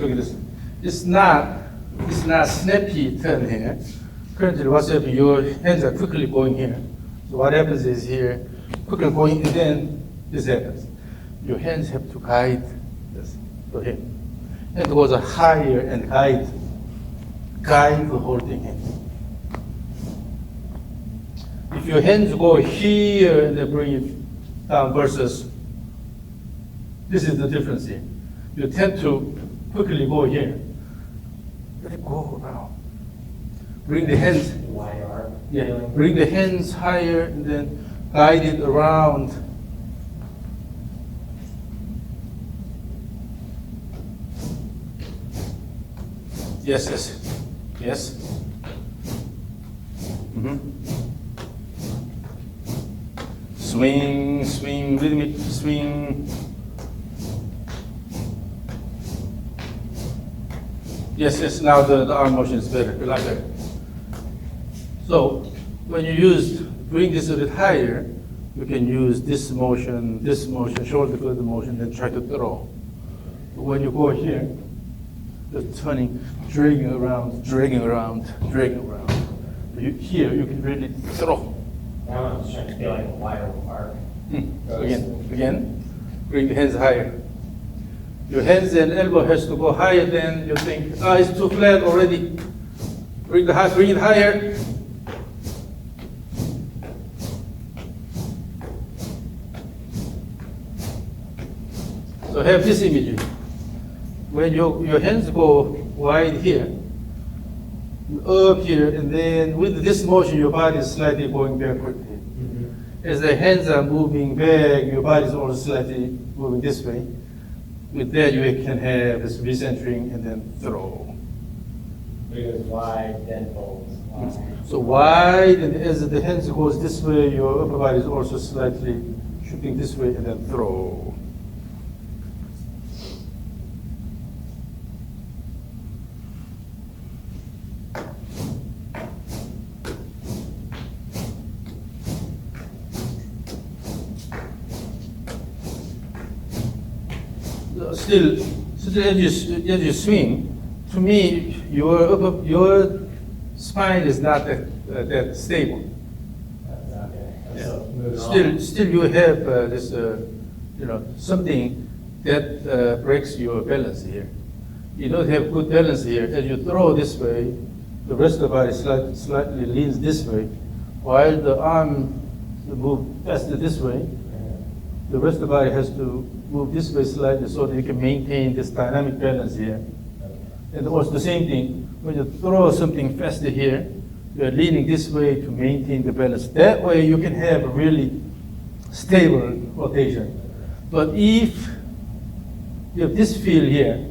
it's not snappy turn here. Currently, what's happening, your hands are quickly going here. So what happens is here, quickly going, and then this happens. Your hands have to guide this to him. And it goes higher and guide the whole thing in. If your hands go here and then bring it down versus, this is the difference here. You tend to quickly go here. Let it go around. Bring the hands, Wide arc. yeah, bring the hands higher and then guide it around. Yes, yes, yes. Swing, swing, rhythmic swing. Yes, yes, now the arm motion is better, a lot better. So when you bring this a bit higher, you can use this motion, shoulder further motion, then try to throw. But when you go here, just turning, dragging around. Here, you can really throw. Now I'm just trying to feel like a wider arc. Again, bring the hands higher. Your hands and elbow has to go higher than you think. It's too flat already. Bring it higher. So have this image. When your hands go wide here, up here, and then with this motion, your body is slightly going backward. As the hands are moving back, your body is also slightly moving this way. With that, you can have this recentering and then throw. Because wide, then folds. So wide, and as the hands goes this way, your upper body is also slightly shooting this way and then throw. Still, as you swing, to me, your spine is not that stable. Still, you have this, something that breaks your balance here. You don't have good balance here. As you throw this way, the rest of the body slightly leans this way, while the arm move faster this way. The rest of the body has to move this way slightly so that you can maintain this dynamic balance here. And also the same thing, when you throw something faster here, you're leaning this way to maintain the balance. That way you can have a really stable rotation. But if you have this feel here,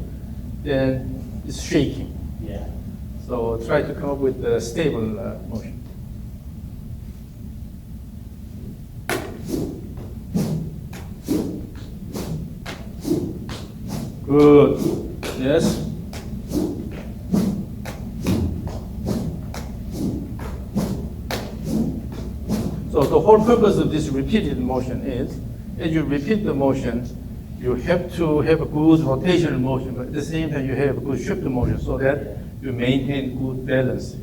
then it's shaking. Yeah. So try to come up with a stable motion. Good. Yes. So the whole purpose of this repeated motion is, as you repeat the motion, you have to have a good rotational motion, but at the same time you have a good shift motion so that you maintain good balance.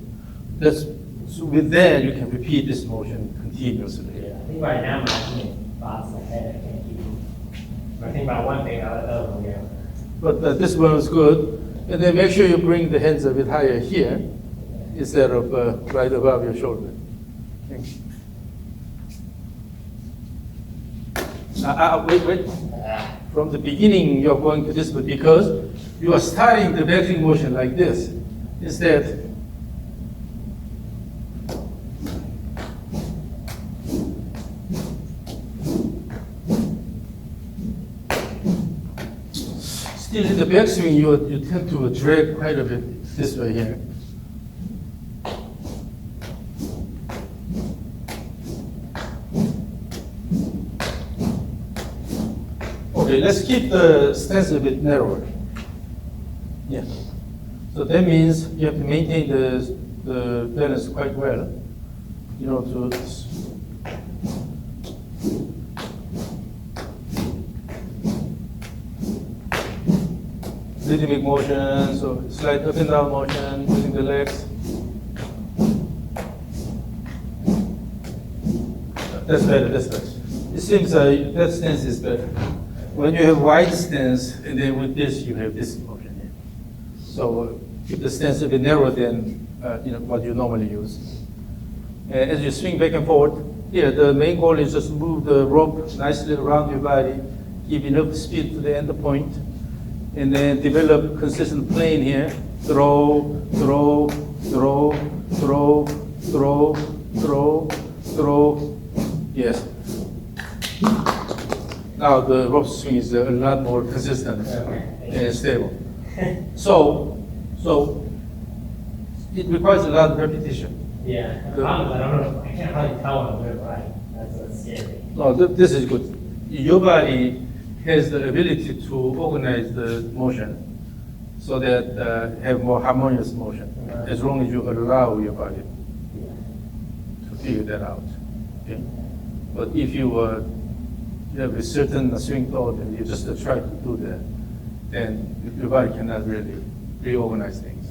So with that, you can repeat this motion continuously. Yeah, I think right now I'm actually thoughts in my head. I can't keep them. When I think about one thing, another one, yeah. But this one is good. And then make sure you bring the hands a bit higher here instead of right above your shoulder. Thanks. Wait. From the beginning, you're going to this, but because you are starting the backward motion like this, instead, still in the backswing, you tend to drag quite a bit this way here. Okay, let's keep the stance a bit narrower. Yeah. So that means you have to maintain the balance quite well, to rhythmic motion, so slight up and down motion using the legs. That's better, that's better. It seems that stance is better. When you have wide stance, and then with this, you have this motion here. So keep the stance a bit narrower than what you normally use. And as you swing back and forth, here, the main goal is just move the rope nicely around your body, give enough speed to the end point, and then develop consistent plane here. Throw, throw, throw, throw, throw, throw, throw. Yes. Now the rope swing is a lot more consistent and stable. So it requires a lot of repetition. Yeah, the problem is I don't know, I can't really tell when I'm doing it right. That's scary. No, this is good. Your body has the ability to organize the motion so that have more harmonious motion, as long as you allow your body to figure that out. Okay? But if you have a certain swing thought and you just try to do that, then your body cannot really reorganize things.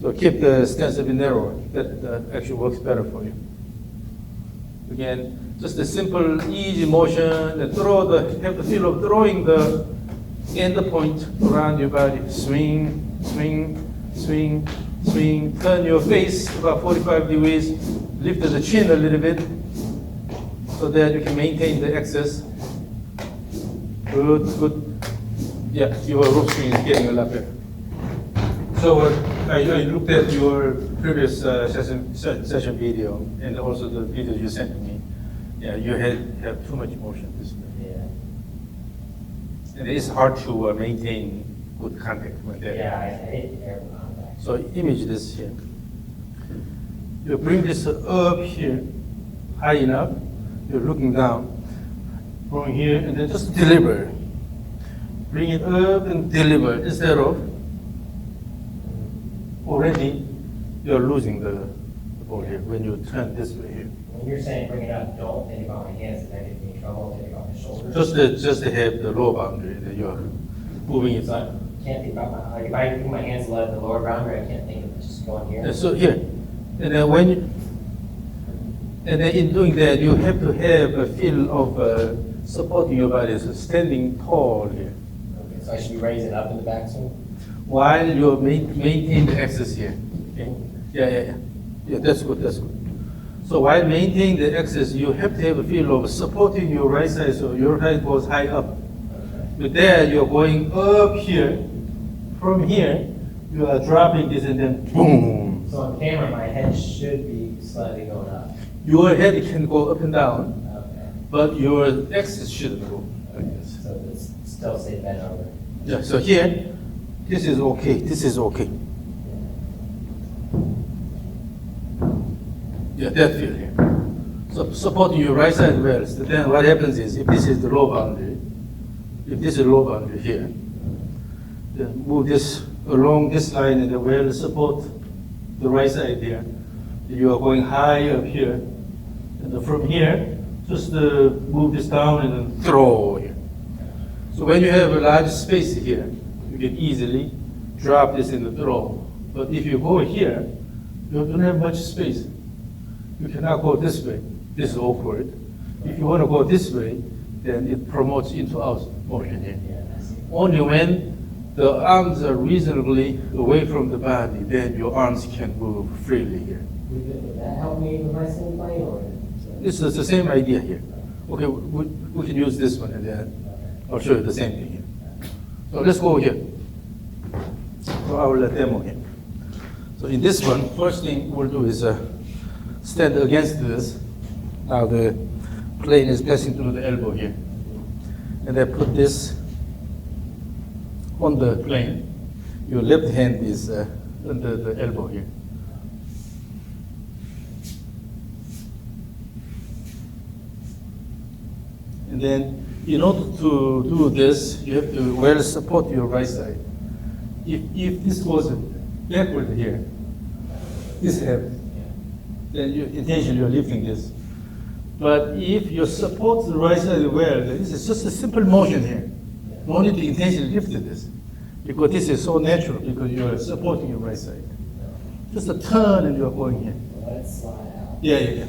So keep the stance a bit narrower. That actually works better for you. Again, just a simple, easy motion. And have the feel of throwing the end point around your body. Swing, swing, swing, swing. Turn your face about 45 degrees. Lift the chin a little bit so that you can maintain the axis. Good, good. Yeah, your rope swing is getting a lot better. So I looked at your previous session video and also the video you sent to me. Yeah, you have too much motion this way. Yeah. And it's hard to maintain good contact with that. Yeah, I hate air contact. So image this here. You bring this up here, high enough. You're looking down, going here, and then just deliver. Bring it up and deliver instead of already you're losing the ball here when you turn this way here. When you're saying bring it up, don't think about my hands, that gets me in trouble, think about my shoulders. Just to have the lower boundary that you're moving it. So I can't think about like if I put my hands left the lower boundary, I can't think of just going here. And so here, and then in doing that, you have to have a feel of supporting your body, so standing tall here. Okay, so I should be raising up in the backswing? While you maintain the axis here. Okay? Yeah, that's good, that's good. So while maintaining the axis, you have to have a feel of supporting your right side, so your head goes high up. Okay. With that, you're going up here. From here, you are dropping this and then boom. So on camera, my head should be slightly going up. Your head can go up and down, Okay. but your axis shouldn't go like this. So it's still stay bent over. Yeah, so here, this is okay, this is okay. Yeah, that feel here. So supporting your right side well. So then what happens is, if this is the low boundary, here, then move this along this line and then well support the right side there. You are going high up here. And then from here, just move this down and then throw here. So when you have a large space here, you can easily drop this in the throw. But if you go here, you don't have much space. You cannot go this way. This is awkward. If you want to go this way, then it promotes into out motion here. Yeah, I see. Only when the arms are reasonably away from the body, then your arms can move freely here. Would that help me with my swing plane or? This is the same idea here. Okay, we can use this one and then I'll show you the same thing here. So let's go here. So I will demo here. So in this one, first thing we'll do is stand against this. Now the plane is passing through the elbow here. And then put this on the plane. Your left hand is under the elbow here. And then in order to do this, you have to well support your right side. If this goes backward here, this happens, then you intentionally you're lifting this. But if you support the right side well, then this is just a simple motion here. No need to intentionally lift this. Because this is so natural because you're supporting your right side. Just a turn and you're going here. Let it slide out. Yeah, yeah, yeah.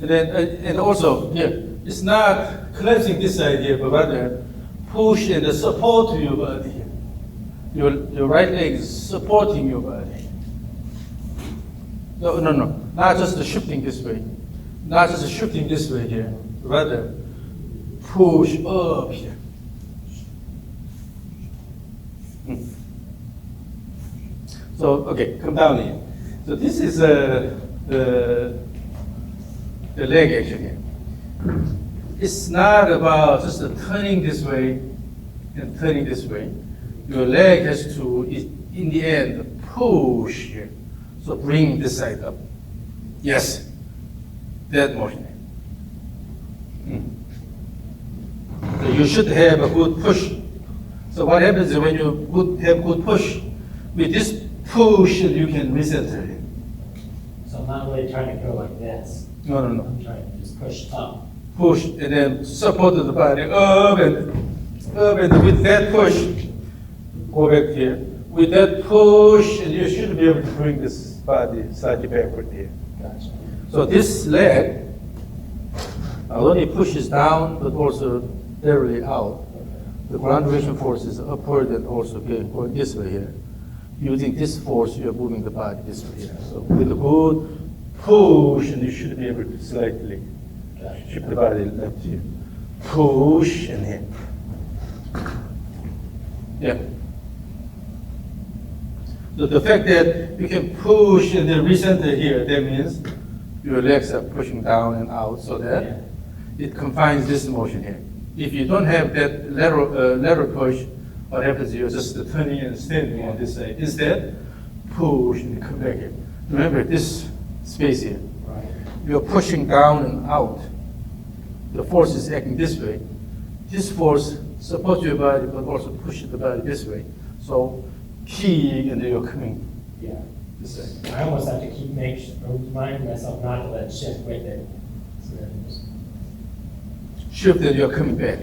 And then, and also, yeah, it's not collapsing this side here, but rather push and support your body here. Your right leg is supporting your body. No, not just shifting this way. Not just shifting this way here, rather push up here. So, okay, come down here. So this is the leg action here. It's not about just turning this way and turning this way. Your leg has to, in the end, push here. So bring this side up. Yes, that motion. So you should have a good push. So what happens is when you have good push, with this push, you can recenter it. So I'm not really trying to go like this. No. I'm trying to just push up. Push and then support the body up and with that push, go back here. With that push, and you should be able to bring this body slightly backward here. Gotcha. So this leg not only pushes down, but also laterally out. The ground direction force is upward and also going this way here. Using this force, you are moving the body this way here. So with a good push, and you should be able to slightly shift the body left here. Push and here. Yeah. So the fact that you can push and then recenter here, that means your legs are pushing down and out so that it confines this motion here. If you don't have that lateral push, what happens is you're just turning and standing on this side. Instead, push and come back here. Remember this space here. Right. You're pushing down and out. The force is acting this way. This force supports your body, but also pushes the body this way. So key, and then you're coming Yeah. this way. I almost have to remind myself not to let it shift with it. So then just, Shift, and you're coming back.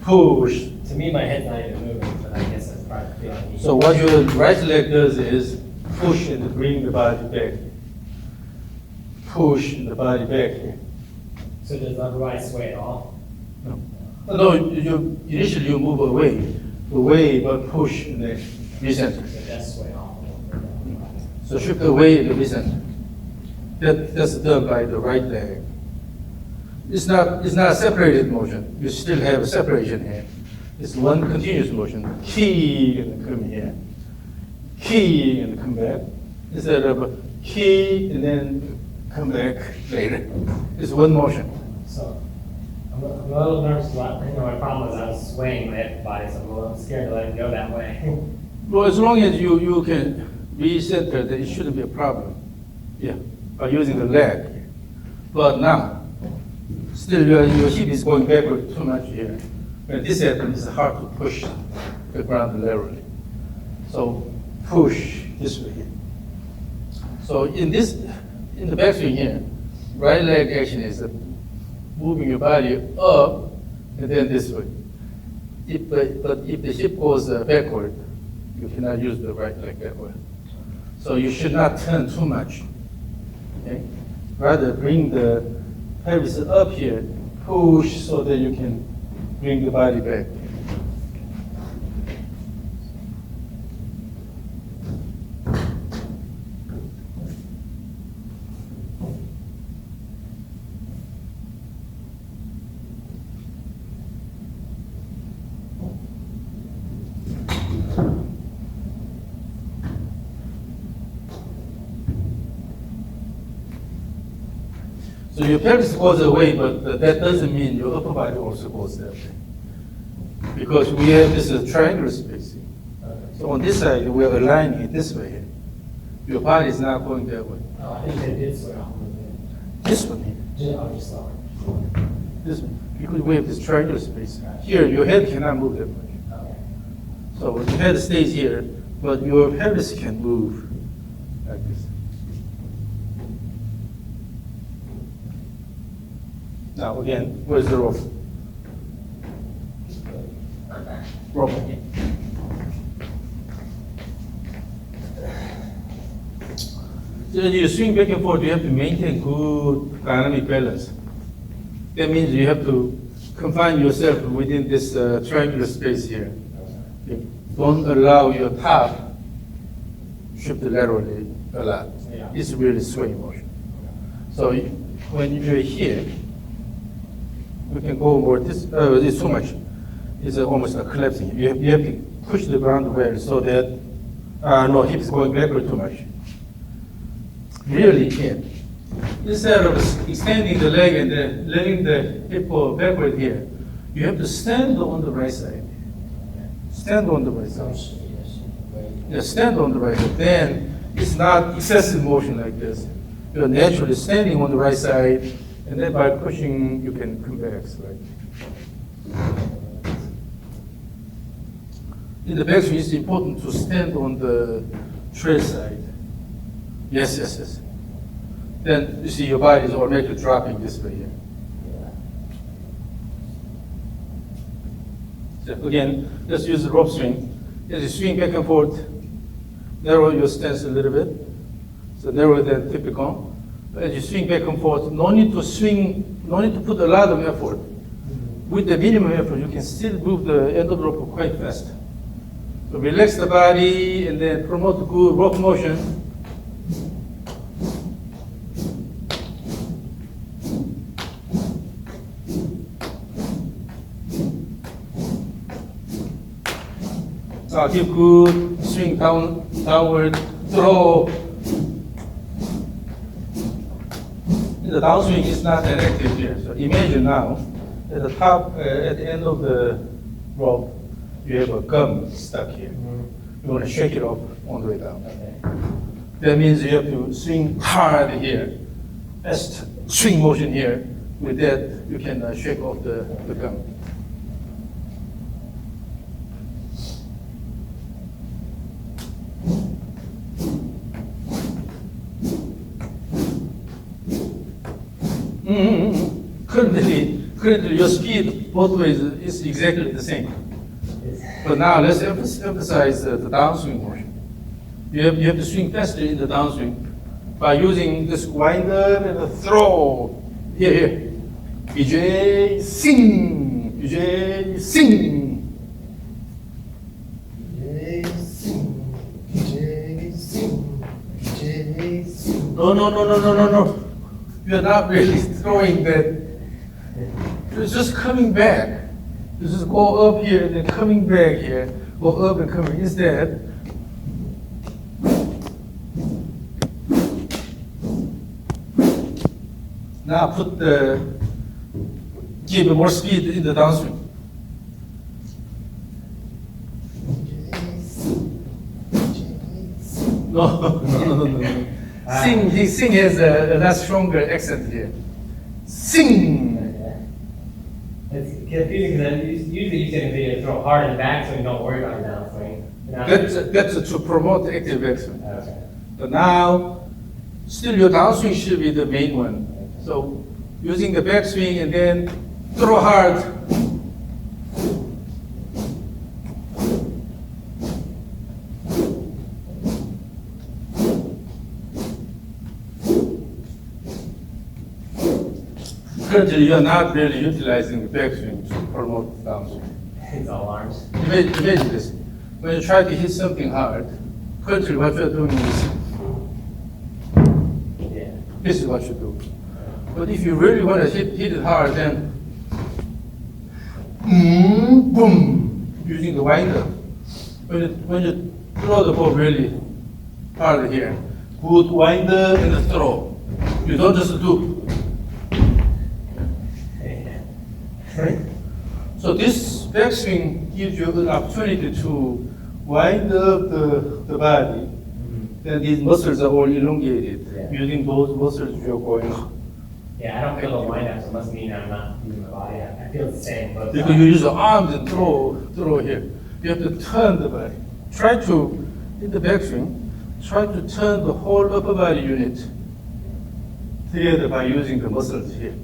Push. to me, my head's not even moving, but I guess that's part of the feeling. So what your right leg does is push and bring the body back. Push the body back here. So does the upper body sway at all? No. No, initially you move away, but push and then recenter. So it does sway off. So shift away and recenter. That's done by the right leg. It's not a separated motion. You still have a separation here. It's one continuous motion. Key and come here. Key and come back. Instead of key and then come back later. It's one motion. So I'm a little nervous about, my problem was I was swaying my upper body, so I'm a little scared to let it go that way. Well, as long as you can recenter, then it shouldn't be a problem. Yeah, by using the leg. But now, still your hip is going backward too much here. When this happens, it's hard to push the ground laterally. So push this way here. So in the backswing here, right leg action is moving your body up and then this way. But if the hip goes backward, you cannot use the right leg that way. So you should not turn too much. Okay? Rather bring the pelvis up here, push so that you can bring the body back. So your pelvis goes away, but that doesn't mean your upper body also goes that way. Because we have this triangular spacing. So on this side, we are aligning it this way. Your body is not going that way. Oh, I think it did sway off a little bit. This one here. Just slower. This one. Because we have this triangular space. Here, your head cannot move that much. Okay. So the head stays here, but your pelvis can move like this. Now again, where's the rope? Rope. So when you swing back and forth, you have to maintain good dynamic balance. That means you have to confine yourself within this triangular space here. You don't allow your top shift laterally a lot. Yeah. It's really swaying motion. So when you're here, we can go more. It's too much. It's almost collapsing. You have to push the ground well so that no hip is going backward too much. Really can't. Instead of extending the leg and then letting the hip go backward here, you have to stand on the right side. Stand on the right side. Yeah, stand on the right side. Then it's not excessive motion like this. You're naturally standing on the right side, and then by pushing, you can come back slightly. In the backswing, it's important to stand on the trail side. Yes, yes, yes. Then you see your body is automatically dropping this way here. So again, just use the rope swing. As you swing back and forth, narrow your stance a little bit. So narrower than typical. As you swing back and forth, no need to swing, no need to put a lot of effort. With the minimum effort, you can still move the end of the rope quite fast. So relax the body and then promote good rope motion. Give good swing downward, throw. The downswing is not that active here. So imagine now, at the top, at the end of the rope, you have a gum stuck here. You want to shake it off on the way down. Okay. That means you have to swing hard here. Best swing motion here. With that, you can shake off the gum. Currently, your speed both ways is exactly the same. But now let's emphasize the downswing motion. You have to swing faster in the downswing by using this wind up and the throw. Here. BJ, sing! BJ, sing! No. You're not really throwing that. You're just coming back. You just go up here and then coming back here. Go up and coming. Instead, now give more speed in the downswing. No. Sing has a lot stronger accent here. Sing! It's confusing because usually you say to throw hard in the backswing, don't worry about your downswing. That's to promote active backswing. Okay. But now, still your downswing should be the main one. So using the backswing and then throw hard. Currently, you are not really utilizing the backswing to promote downswing. It's all arms. Imagine this. When you try to hit something hard, currently what you're doing is, Yeah. this is what you do. But if you really want to hit it hard, then boom, using the winder. When you throw the ball really hard here, good winder and a throw. You don't just do. Right? So this backswing gives you an opportunity to wind up the body. Then these muscles are all elongated. Yeah. Using those muscles, you're going. Yeah, I don't feel the wind up, so it must mean I'm not using my body. I feel the same. But Because you use the arms and throw here. you have to turn the body. Try to, in the backswing, try to turn the whole upper body unit together by using the muscles here.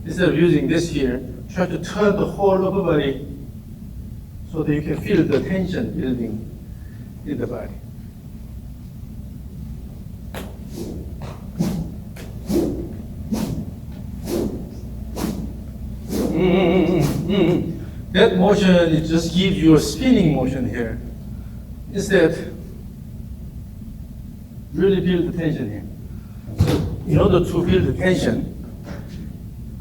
Instead of using this here, try to turn the whole upper body so that you can feel the tension building in the body. That motion, it just gives you a spinning motion here. Instead, really build the tension here. So in order to build the tension,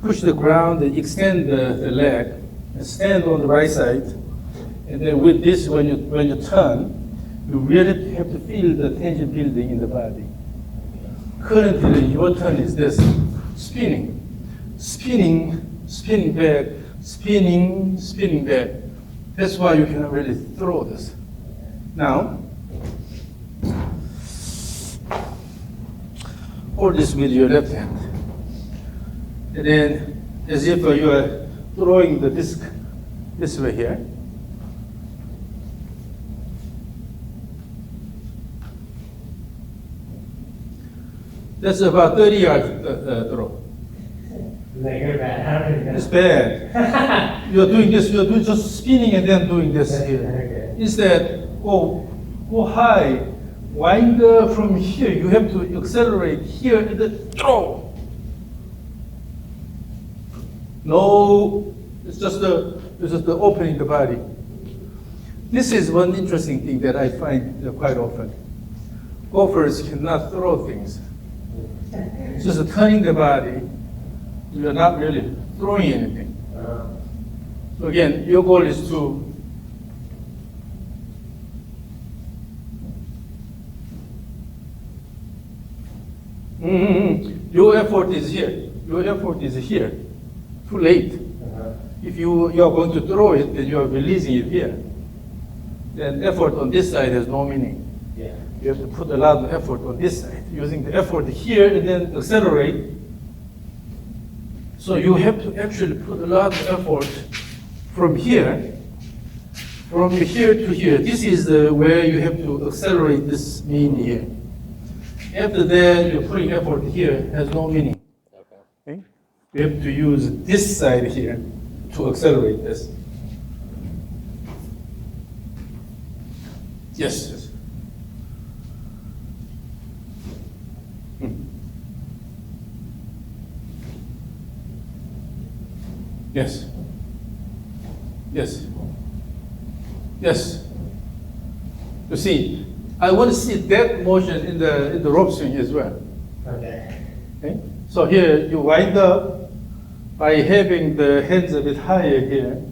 push the ground and extend the leg and stand on the right side. And then with this, when you turn, you really have to feel the tension building in the body. Currently, your turn is this, spinning, spinning, spinning back, spinning, spinning back. That's why you cannot really throw this. Now, hold this with your left hand. And then, as if you are throwing the disc this way here. That's about 30 yards throw. Is that good or bad? It's bad. You're doing this, you're doing just spinning and then doing this here. Okay. Instead, go high, wind up from here. You have to accelerate here and then throw. No, it's just the opening the body. This is one interesting thing that I find quite often. Golfers cannot throw things. It's just turning the body. You're not really throwing anything. So again, your goal is to your effort is here. Your effort is here. Too late. If you are going to throw it, then you are releasing it here. Then effort on this side has no meaning. Yeah. You have to put a lot of effort on this side, using the effort here and then accelerate. So you have to actually put a lot of effort from here to here. This is where you have to accelerate this mean here. After that, you're putting effort here has no meaning. Okay? You have to use this side here to accelerate this. Yes. Yes. Yes. Yes. You see, I want to see that motion in the rope swing as well. Okay. Okay? So here you wind up by having the hands a bit higher here.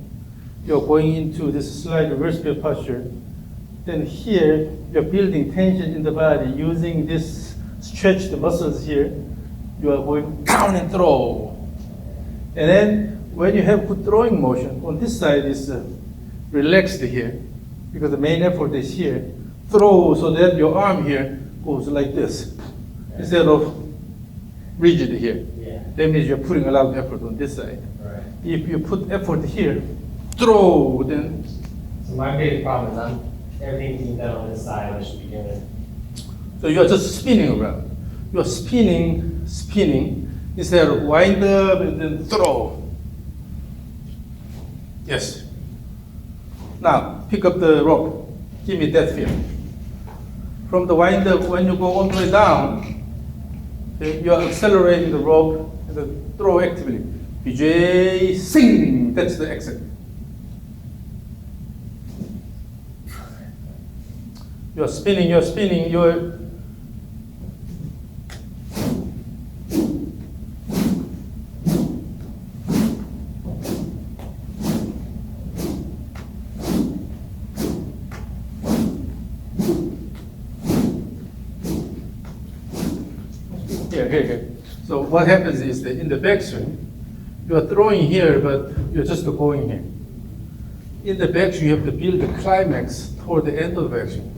You're going into this slight reverse grip posture. Then here you're building tension in the body using this stretch the muscles here. You are going down and throw. And then when you have good throwing motion, on this side is relaxed here, because the main effort is here. Throw so that your arm here goes like this, instead of rigid here. Yeah. That means you're putting a lot of effort on this side. Right. If you put effort here, throw, then So my biggest problem is everything's being done on this side, I should be doing it. so you're just spinning around. You're spinning, instead of wind up and then throw. Yes. Now, pick up the rope. Give me that feel. From the wind up, when you go all the way down, you are accelerating the rope and then throw actively. BJ, sing! That's the exit. You're spinning, you're here. So what happens is that in the backswing, you are throwing here, but you're just going here. In the backswing, you have to build the climax toward the end of the backswing.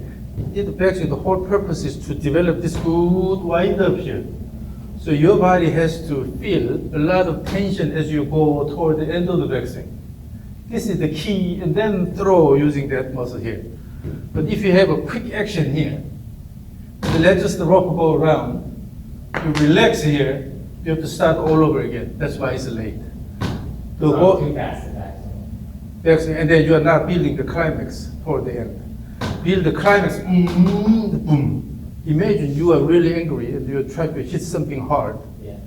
In the backswing, the whole purpose is to develop this good wind up here. So your body has to feel a lot of tension as you go toward the end of the backswing. This is the key, and then throw using that muscle here. But if you have a quick action here, you let just the rope go around, you relax here, you have to start all over again. That's why it's late. So So too fast in backswing. and then you are not building the climax toward the end. Build the climax, boom. Imagine you are really angry and you try to hit something hard. Yeah.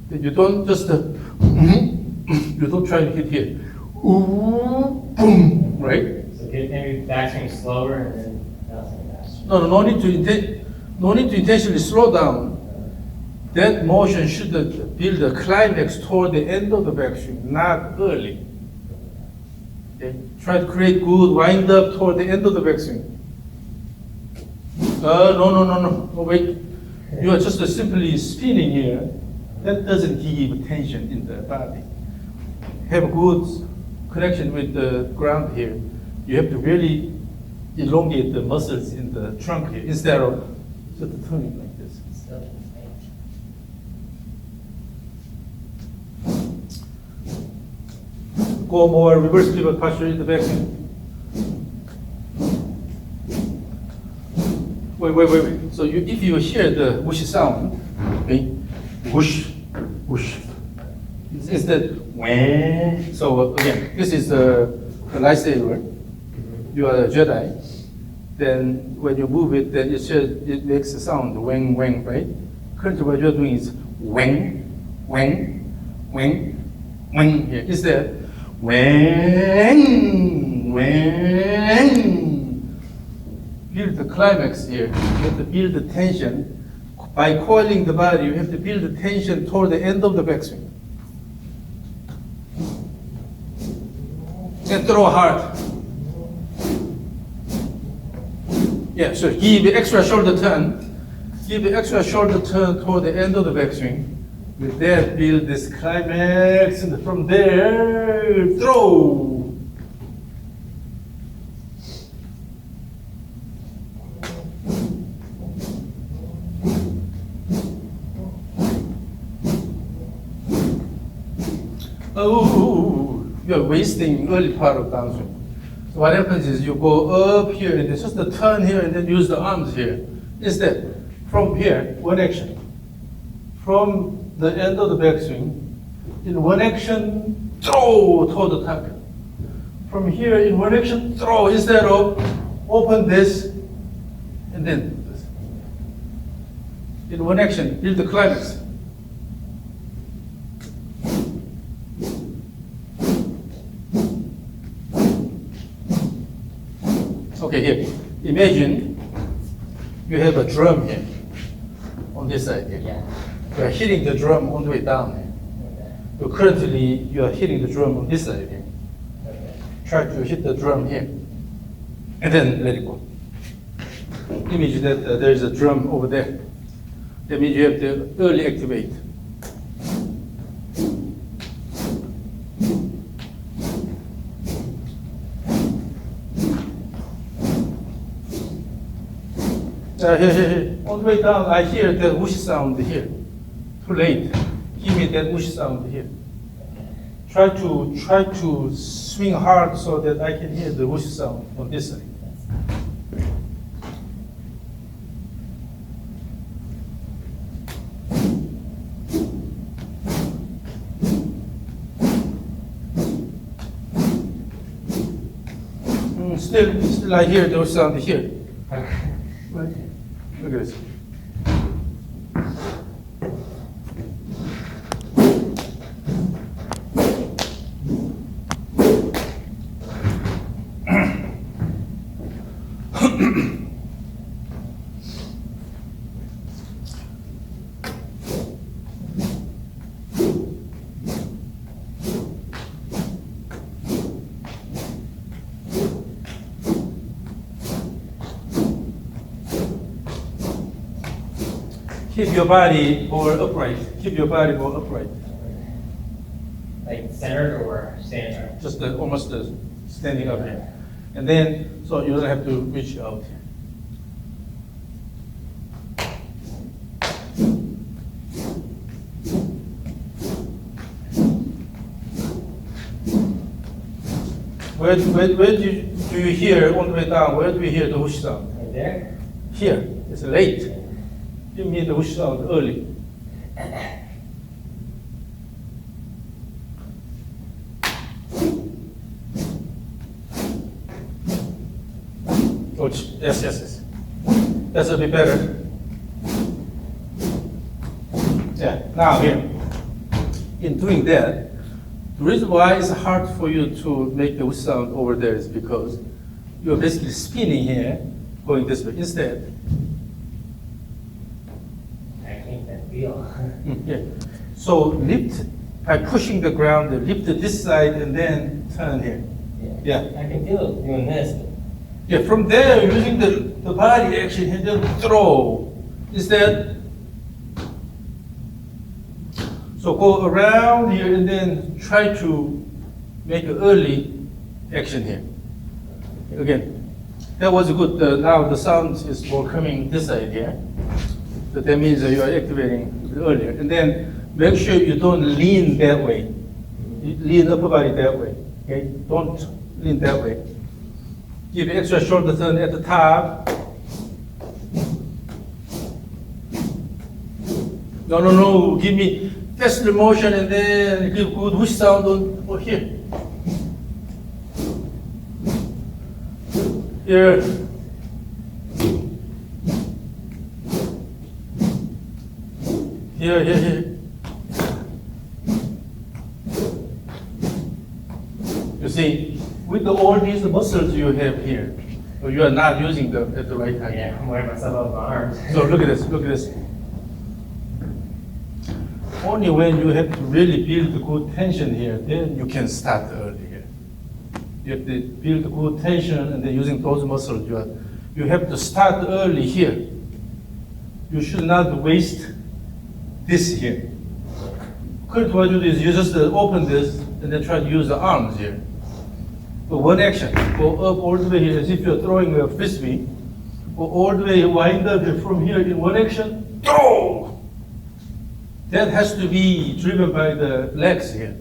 Then you don't just, you don't try to hit here. Boom, right? So get maybe backswing slower and then bouncing faster. No need to intentionally slow down. That motion should build a climax toward the end of the backswing, not early. Okay? Try to create good wind up toward the end of the backswing. No, wait. You are just simply spinning here. That doesn't give tension in the body. Have a good connection with the ground here. You have to really elongate the muscles in the trunk here instead of just turning like this. Still faint. Go more reverse pivot posture in the backswing. Wait. So if you hear the whoosh sound, okay, whoosh. Instead, whang. So again, this is the lightsaber. You are a Jedi. Then when you move it, then it makes a sound, wang, right? Currently what you're doing is wang here. Instead, wang. Build the climax here. You have to build the tension. By coiling the body, you have to build the tension toward the end of the backswing. And throw hard. Yeah, so give the extra shoulder turn. Give the extra shoulder turn toward the end of the backswing. With that, build this climax, and from there, throw. Oh, you're wasting early part of downswing. So what happens is you go up here and it's just a turn here and then use the arms here. Instead, from here, one action. From the end of the backswing, in one action, throw toward the target. From here, in one action, throw instead of open this and then do this. In one action, build the climax. Okay, here. Imagine you have a drum here on this side here. Yeah. You are hitting the drum all the way down here. Okay. So currently, you are hitting the drum on this side here. Okay. Try to hit the drum here, and then let it go. Image that there is a drum over there. That means you have to early activate. Here. All the way down, I hear that whoosh sound here. Too late. Give me that whoosh sound here. Try to swing hard so that I can hear the whoosh sound on this side. Still I hear those sound here. Right here. Look at this. Keep your body more upright. Keep your body more upright. Like centered or standing? Just almost standing up here. And then, so you don't have to reach out here. where do you hear on the way down? Where do you hear the whoosh sound? Right there? Here. It's late. Give me the whoosh sound early. Oh, yes. That's a bit better. Yeah, now here. In doing that, the reason why it's hard for you to make the whoosh sound over there is because you're basically spinning here, going this way. Instead, I can't even feel. yeah. So lift by pushing the ground, lift to this side and then turn here. Yeah. I can feel it doing this. But Yeah, from there, using the body action and then throw. Instead, so go around here and then try to make an early action here. Again, that was good. Now the sound is more coming this side here. So that means that you are activating earlier. And then make sure you don't lean that way. You lean upper body that way. Okay? Don't lean that way. Give extra shoulder turn at the top. No. Give me faster motion and then give good whoosh sound on here. Here. Here. You see, with all these muscles you have here, you are not using them at the right time. yeah, I'm wearing myself up my arms. So look at this. Only when you have to really build good tension here, then you can start early here. You have to build good tension and then using those muscles, you have to start early here. You should not waste this here. Currently what you do is you just open this and then try to use the arms here. But one action, go up all the way here as if you're throwing a frisbee. Go all the way, wind up here from here in one action, throw! That has to be driven by the legs here.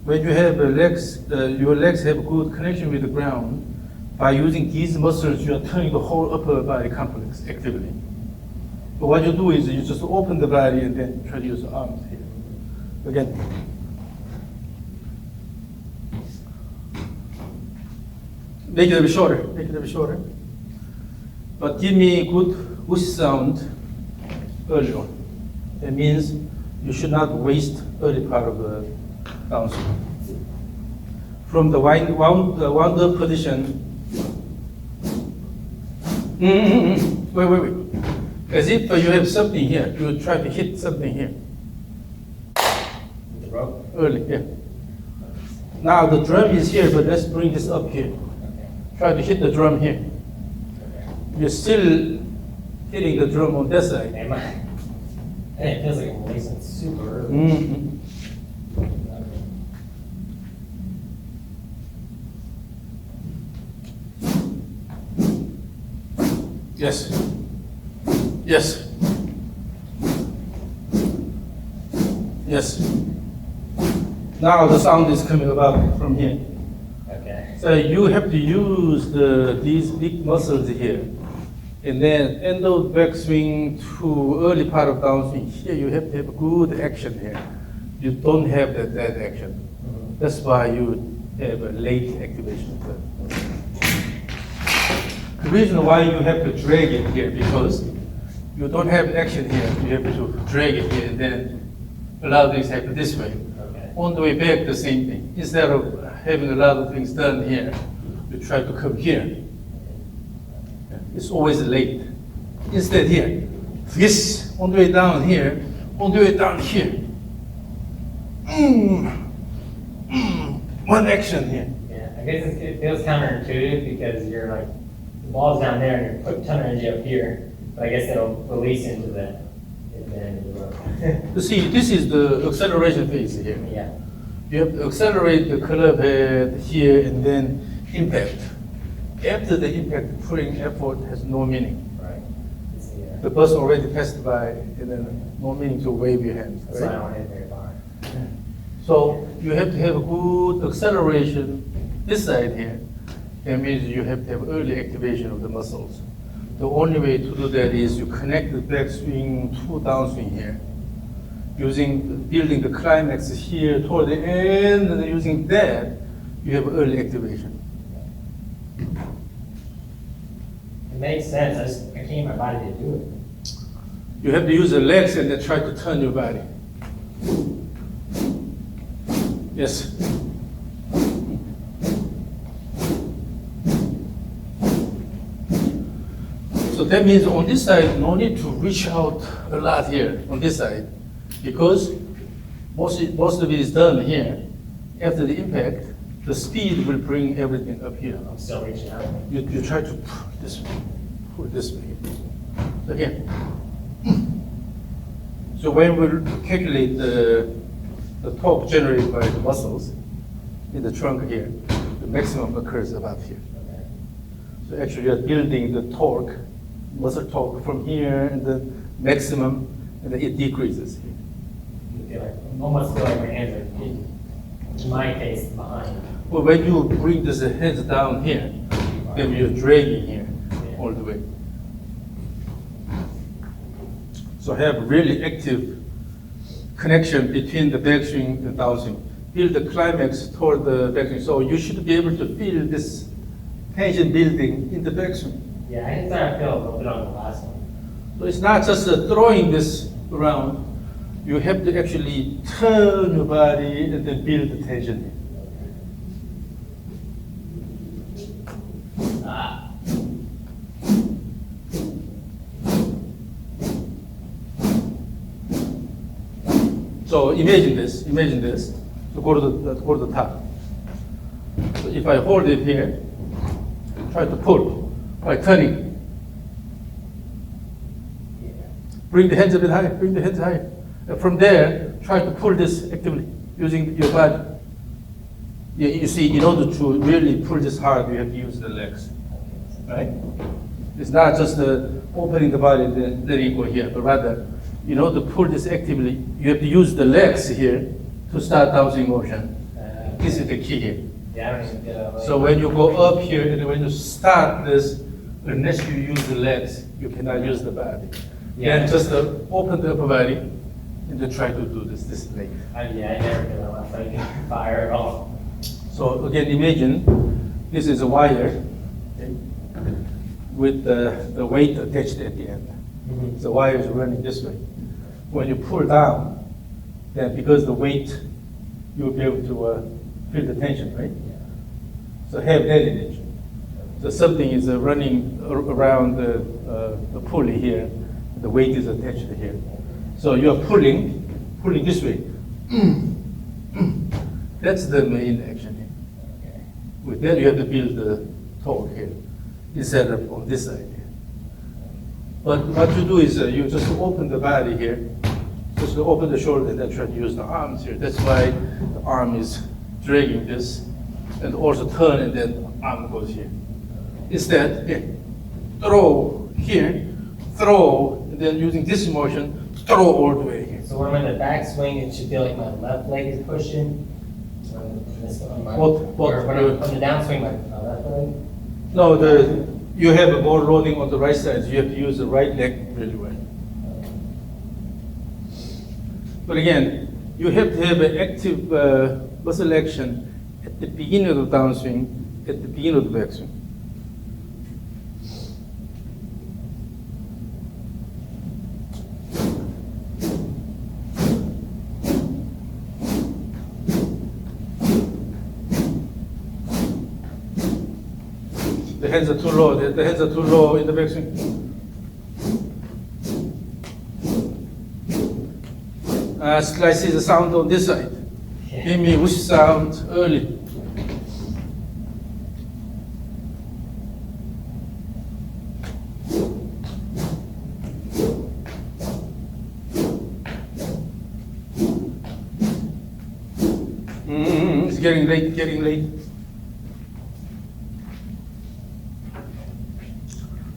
When you have legs, your legs have good connection with the ground. By using these muscles, you are turning the whole upper body complex actively. But what you do is you just open the body and then try to use the arms here. Again. Make it a bit shorter. But give me good whoosh sound early on. That means you should not waste early part of the downswing. From the wound up position, wait. As if you have something here, you try to hit something here. With the rope? Early, yeah. Now the drum is here, but let's bring this up here. Okay. Try to hit the drum here. Okay. You're still hitting the drum on that side. Am I? And it feels like I'm releasing super early. Mm-hmm. Yes. Now the sound is coming about from here. Okay. So you have to use these big muscles here. And then end of backswing to early part of downswing. Here you have to have a good action here. You don't have that action. That's why you have a late activation. The reason why you have to drag it here, because you don't have action here. You have to drag it here and then allow things to happen this way. Okay. On the way back, the same thing. Instead of having a lot of things done here, you try to come here. It's always late. Instead here, this on the way down here, on the way down here. One action here. Yeah, I guess it feels counterintuitive because you're like, the ball's down there and you're putting ton of energy up here. But I guess it'll release into the end of the rope. You see, this is the acceleration phase here. Yeah. You have to accelerate the club head here and then impact. After the impact, putting effort has no meaning. Right. The bus already passed by and then no meaning to wave your hands. That's why I don't hit very far. So you have to have a good acceleration this side here, that means you have to have early activation of the muscles. The only way to do that is you connect the backswing to downswing here, building the climax here toward the end, and then using that, you have early activation. It makes sense, I can't get my body to do it. You have to use the legs and then try to turn your body. Yes. So that means on this side, no need to reach out a lot here on this side, because most of it is done here. After the impact, the speed will bring everything up here. I'm still reaching out. You try to pull this way. So here. So when we calculate the torque generated by the muscles in the trunk here, the maximum occurs about here. Okay. So actually you're building the torque, muscle torque from here, and the maximum, and then it decreases here. I feel like, almost feel like my hands are, in my case, behind. Well, when you bring this hands down here, then you're dragging here all the way. So have really active connection between the backswing and downswing. Build the climax toward the backswing. So you should be able to feel this tension building in the backswing. Yeah, I can start to feel a little bit on the last one. So it's not just throwing this around. You have to actually turn your body and then build the tension. So imagine this. So go to the top. So if I hold it here, try to pull by turning. Yeah. Bring the hands a bit higher. Bring the hands higher. And from there, try to pull this actively using your body. Yeah, you see, in order to really pull this hard, you have to use the legs, right? It's not just opening the body and then letting it go here, but rather, in order to pull this actively, you have to use the legs here to start downswing motion. This is the key here. Yeah, I don't even get out of the way. So when you go up here and when you start this, unless you use the legs, you cannot use the body. Yeah. Then just open the upper body and then try to do this leg. Yeah, I never get out of like fire at all. So again, imagine this is a wire, okay, with the weight attached at the end. Mhm. The wire is running this way. When you pull down, then because the weight, you'll be able to feel the tension, right? So have that image. So something is running around the pulley here, the weight is attached here. So you're pulling this way. That's the main action here. Okay. With that, you have to build the torque here, instead of on this side here. But what you do is you just open the body here, just open the shoulder and then try to use the arms here. That's why the arm is dragging this, and also turn and then arm goes here. Instead, here, throw here, throw, and then using this motion, throw all the way here. So when I'm in the backswing, it should feel like my left leg is pushing. On my, What- or when I'm on the downswing, my left leg. No, you have a more loading on the right side, so you have to use the right leg really well. But again, you have to have an active muscle action at the beginning of the downswing, at the beginning of the backswing. The hands are too low. The hands are too low in the backswing. I see the sound on this side. Give me whoosh sound early. It's getting late, getting late.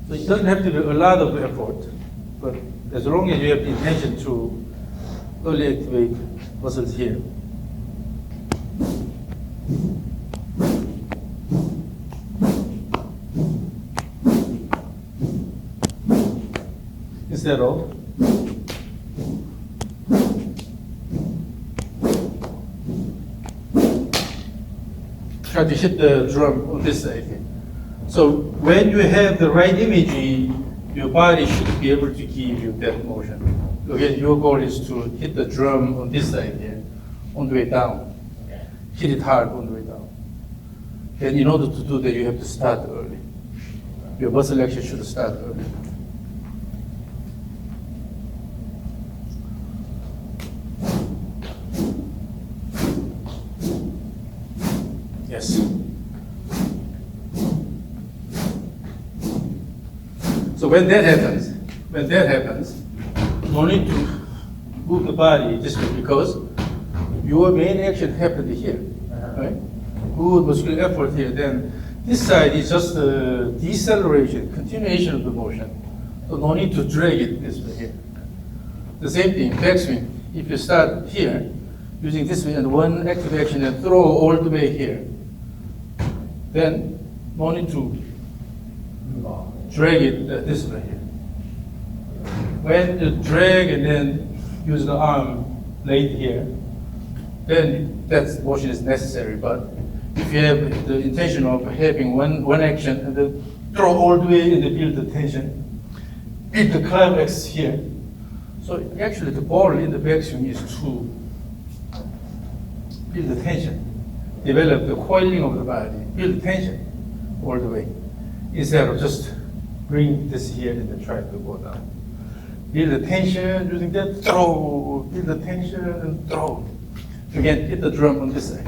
So it doesn't have to be a lot of effort, but as long as you have the intention to early activate muscles here. instead of try to hit the drum on this side here. So when you have the right imagery, your body should be able to give you that motion. Again, your goal is to hit the drum on this side here, on the way down. Okay. Hit it hard on the way down. And in order to do that, you have to start early. Your muscle action should start early. Yes. So when that happens, no need to move the body this way because your main action happened here, right? Good muscular effort here. Then this side is just a deceleration, continuation of the motion. So no need to drag it this way here. The same thing, backswing. If you start here, using this way and one active action and throw all the way here, then no need to drag it this way here. When you drag and then use the arm laid here, then that motion is necessary. But if you have the intention of having one action and then throw all the way and then build the tension, build the climax here. So actually the goal in the backswing is to build the tension, develop the coiling of the body, build the tension all the way, instead of just bring this here and then try to go down. Build the tension using that, throw, build the tension and throw. Again, hit the drum on this side.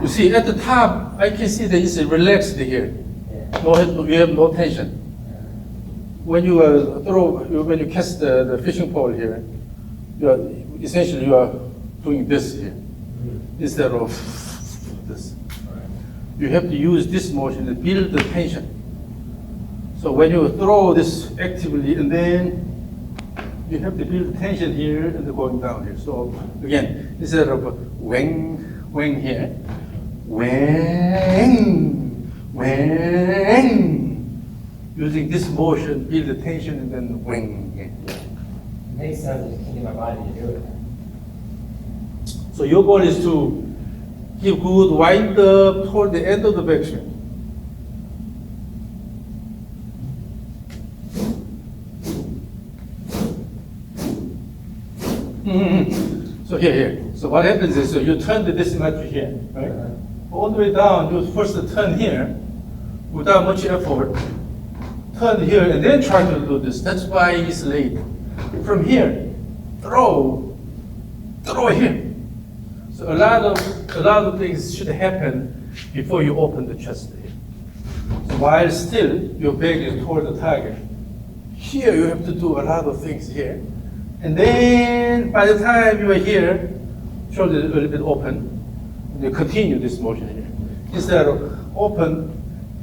You see, at the top, I can see that it's relaxed here. No, you have no tension. When you when you cast the fishing pole here, essentially you are doing this here instead of this. You have to use this motion to build the tension. So when you throw this actively, and then you have to build tension here and then going down here. So again, instead of wang here, wang, wang. Using this motion, build the tension and then wang here. It makes sense to get my body to do it. So your goal is to give good wind up toward the end of the backswing. So here. So what happens is, so you turn this much here, right? All the way down, you first turn here without much effort. Turn here and then try to do this. That's why it's late. From here, throw here. So a lot of things should happen before you open the chest here. So while still your back is toward the target, here you have to do a lot of things here. And then by the time you are here, shoulder a little bit open, and you continue this motion here. Instead of open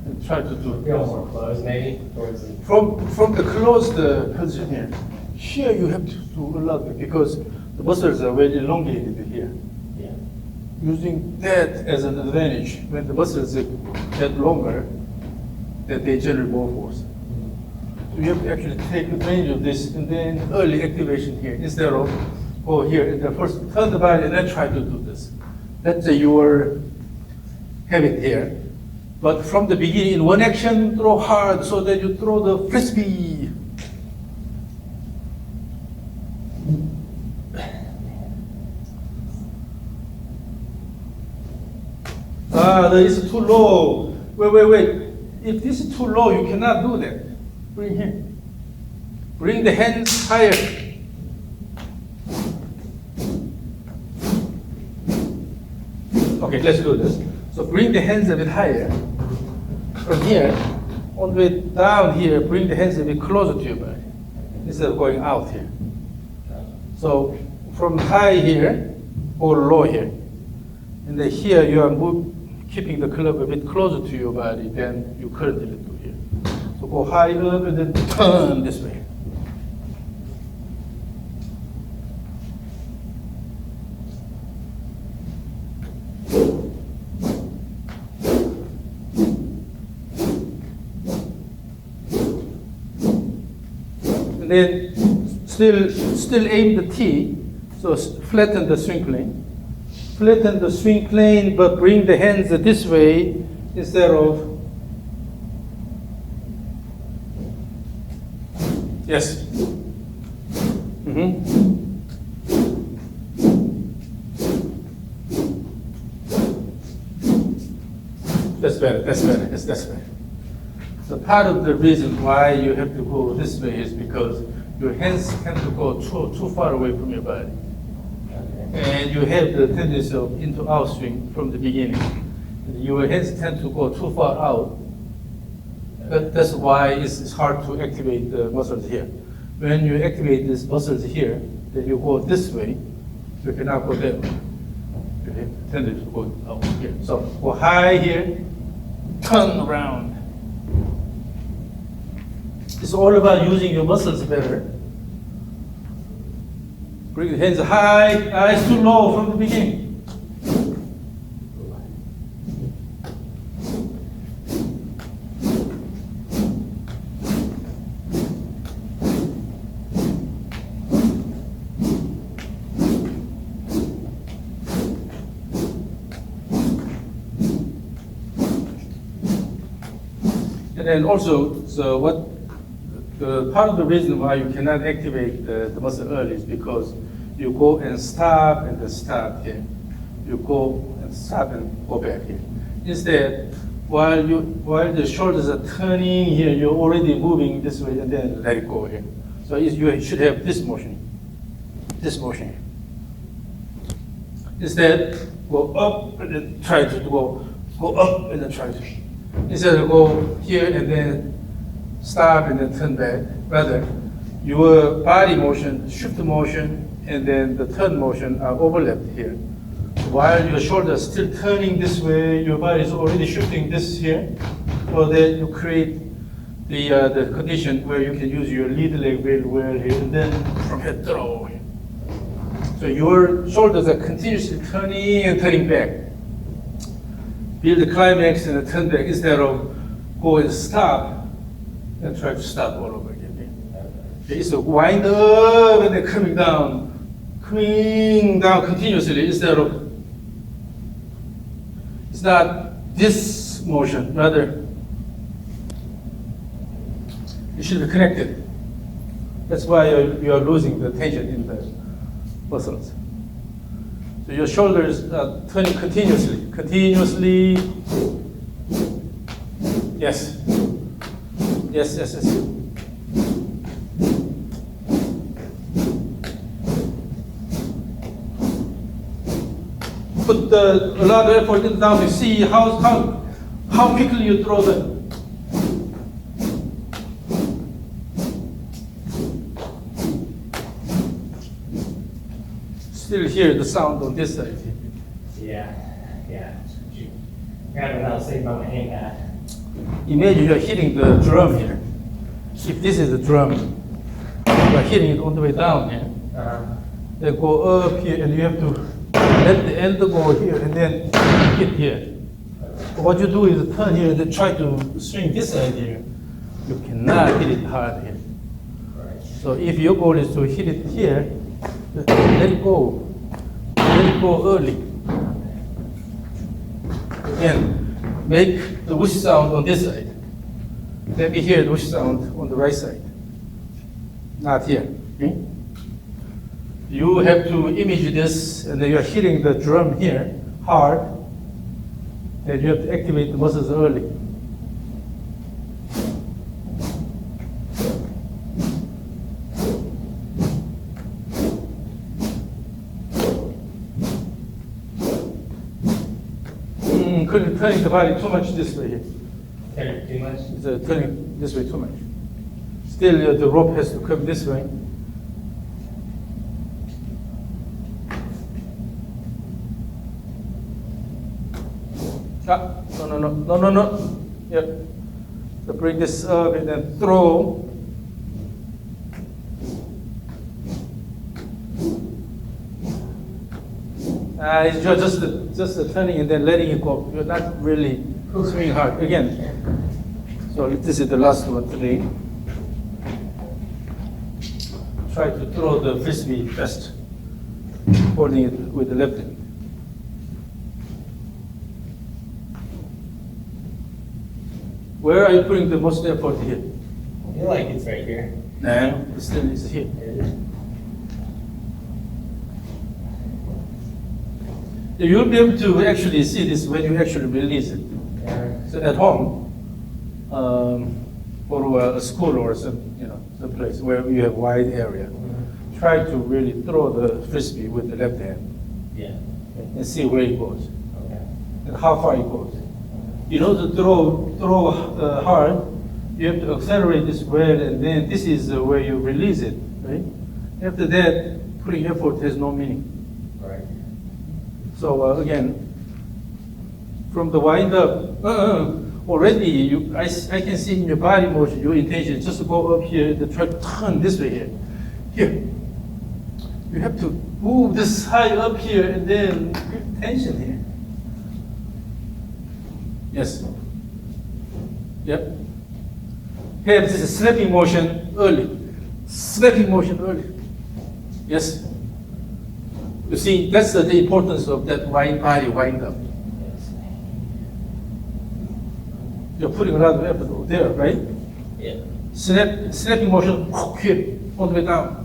and try to do Feel more closed maybe towards the from the closed position here. Here you have to do a lot because the muscles are very elongated here. yeah. Using that as an advantage, when the muscles get longer, that they generate more force. So you have to actually take advantage of this and then early activation here instead of go here and then first turn the body and then try to do this. That's your habit here. But from the beginning, in one action, throw hard so that you throw the frisbee. This is too low. Wait. If this is too low, you cannot do that. Bring here. Bring the hands higher. Okay, let's do this. So bring the hands a bit higher. From here, all the way down here, bring the hands a bit closer to your body instead of going out here. So from high here or low here. And then here you are keeping the club a bit closer to your body than you currently do here. So go high up and then turn this way. And then still aim the T, so flatten the swing plane. Flatten the swing plane, but bring the hands this way instead of, yes. That's better, that's better, yes, that's better. So part of the reason why you have to go this way is because your hands tend to go too far away from your body. And you have the tendency of into out swing from the beginning. And your hands tend to go too far out. That's why it's hard to activate the muscles here. When you activate these muscles here, then you go this way, you cannot go that way. You have the tendency to go out here. So go high here, turn around. It's all about using your muscles better. Bring the hands high, eyes too low from the beginning. And then also, so what part of the reason why you cannot activate the muscle early is because you go and stop and then stop here. You go and stop and go back here. Instead, while the shoulders are turning here, you're already moving this way and then let it go here. So you should have this motion here. Instead, go up and then try to go up and then try to. Instead of go here and then stop and then turn back, rather your body motion, shift motion, and then the turn motion are overlapped here. While your shoulders still turning this way, your body is already shifting this here, so that you create the condition where you can use your lead leg very well here, and then from here throw here. So your shoulders are continuously turning and turning back. Build the climax and the turn back instead of go and stop and try to stop all over again. It's a wind up and then coming down continuously instead of, it's not this motion, rather it should be connected. That's why you are losing the tension in the muscles. So your shoulders are turning continuously. Yes. Put a lot of effort in down to see how quickly you throw the. Still hear the sound on this side. Yeah. Grab another sleep on my hand pad. Imagine you're hitting the drum here. If this is the drum, you're hitting it all the way down here. Then go up here, and you have to let the end go here, and then hit here. But what you do is turn here and then try to swing this side here. You cannot hit it hard here. Right. So if your goal is to hit it here, let it go. Let it go early. Again, make the whoosh sound on this side. Let me hear the whoosh sound on the right side. Not here. Okay? You have to image this, and then you're hitting the drum here hard. And you have to activate the muscles early. Turning the body too much this way here. Turn it too much? It's turning this way too much. Still, the rope has to come this way. No. Yep. So bring this up and then throw. It's just the turning and then letting it go. You're not really swinging hard. Again, so this is the last one today. Try to throw the frisbee first, holding it with the left hand. Where are you putting the most effort here? I feel like it's right here. No, it still is here. It is. You'll be able to actually see this when you actually release it. Yeah. So at home, or a school or some place where you have wide area, try to really throw the frisbee with the left hand Yeah. and see where it goes Okay. and how far it goes. In order to throw hard, you have to accelerate this well, and then this is where you release it, right? After that, putting effort has no meaning. Right. So again, from the wind up, already I can see in your body motion, your intention is just to go up here and try to turn this way here. Here. You have to move this high up here and then give tension here. Yes. Yep. Have this snapping motion early. Snapping motion early. Yes. You see, that's the importance of that body wind up. You're putting a lot of effort over there, right? Yeah. Snapping motion here, all the way down.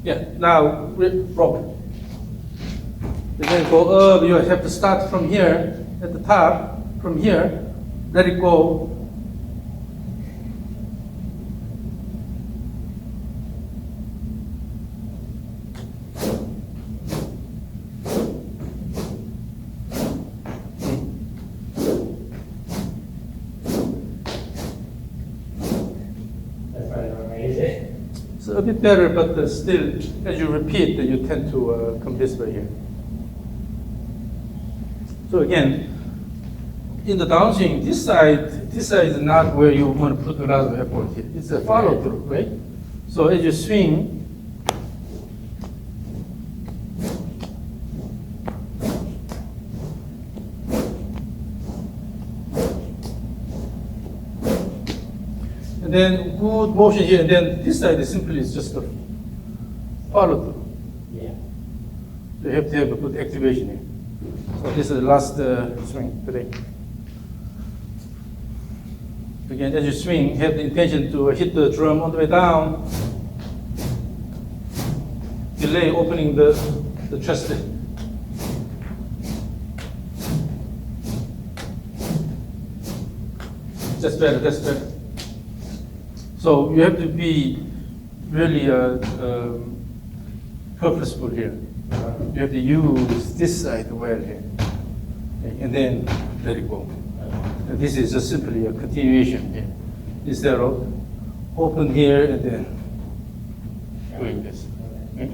Yeah, now rope. And then go up, you have to start from here, at the top, from here, let it go. That's probably the wrong way, is it? It's a bit better, but still, as you repeat, you tend to come this way here. So again, in the downswing, this side is not where you want to put a lot of effort here. It's a follow through, right? So as you swing, and then good motion here, and then this side is simply just a follow through. Yeah. You have to have a good activation here. So this is the last swing today. Again, as you swing, have the intention to hit the drum all the way down. Delay opening the chest. That's better, that's better. So you have to be really purposeful here. You have to use this side well here, okay, and then let it go. And this is just simply a continuation here, instead of open here and then doing this. Okay?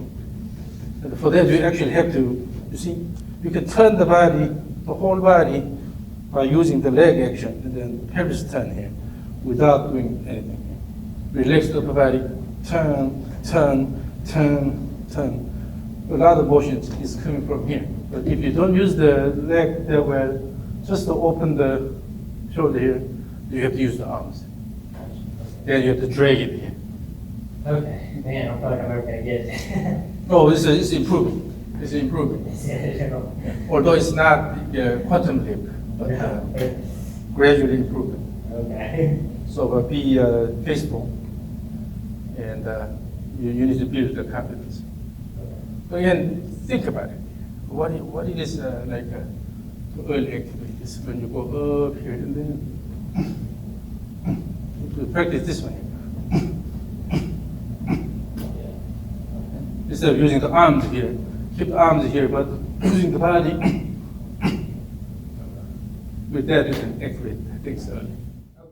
And for that, you actually have to, you see, you can turn the body, the whole body, by using the leg action and then pelvis turn here, without doing anything. Relax the upper body, turn, turn, turn, turn. A lot of motion is coming from here. But if you don't use the leg that well, just to open the shoulder here, you have to use the arms. Then you have to drag it here. Okay, man, I don't feel like I'm ever gonna get it. Oh, it's improving. It's improving. Although it's not quantum leap, but gradually improving. Okay. So be faithful, and you need to build the confidence. Again, think about it. What it is like to early activate this when you go up here and then you practice this one. Instead of using the arms here, keep the arms here, but using the body. With that, you can activate things early.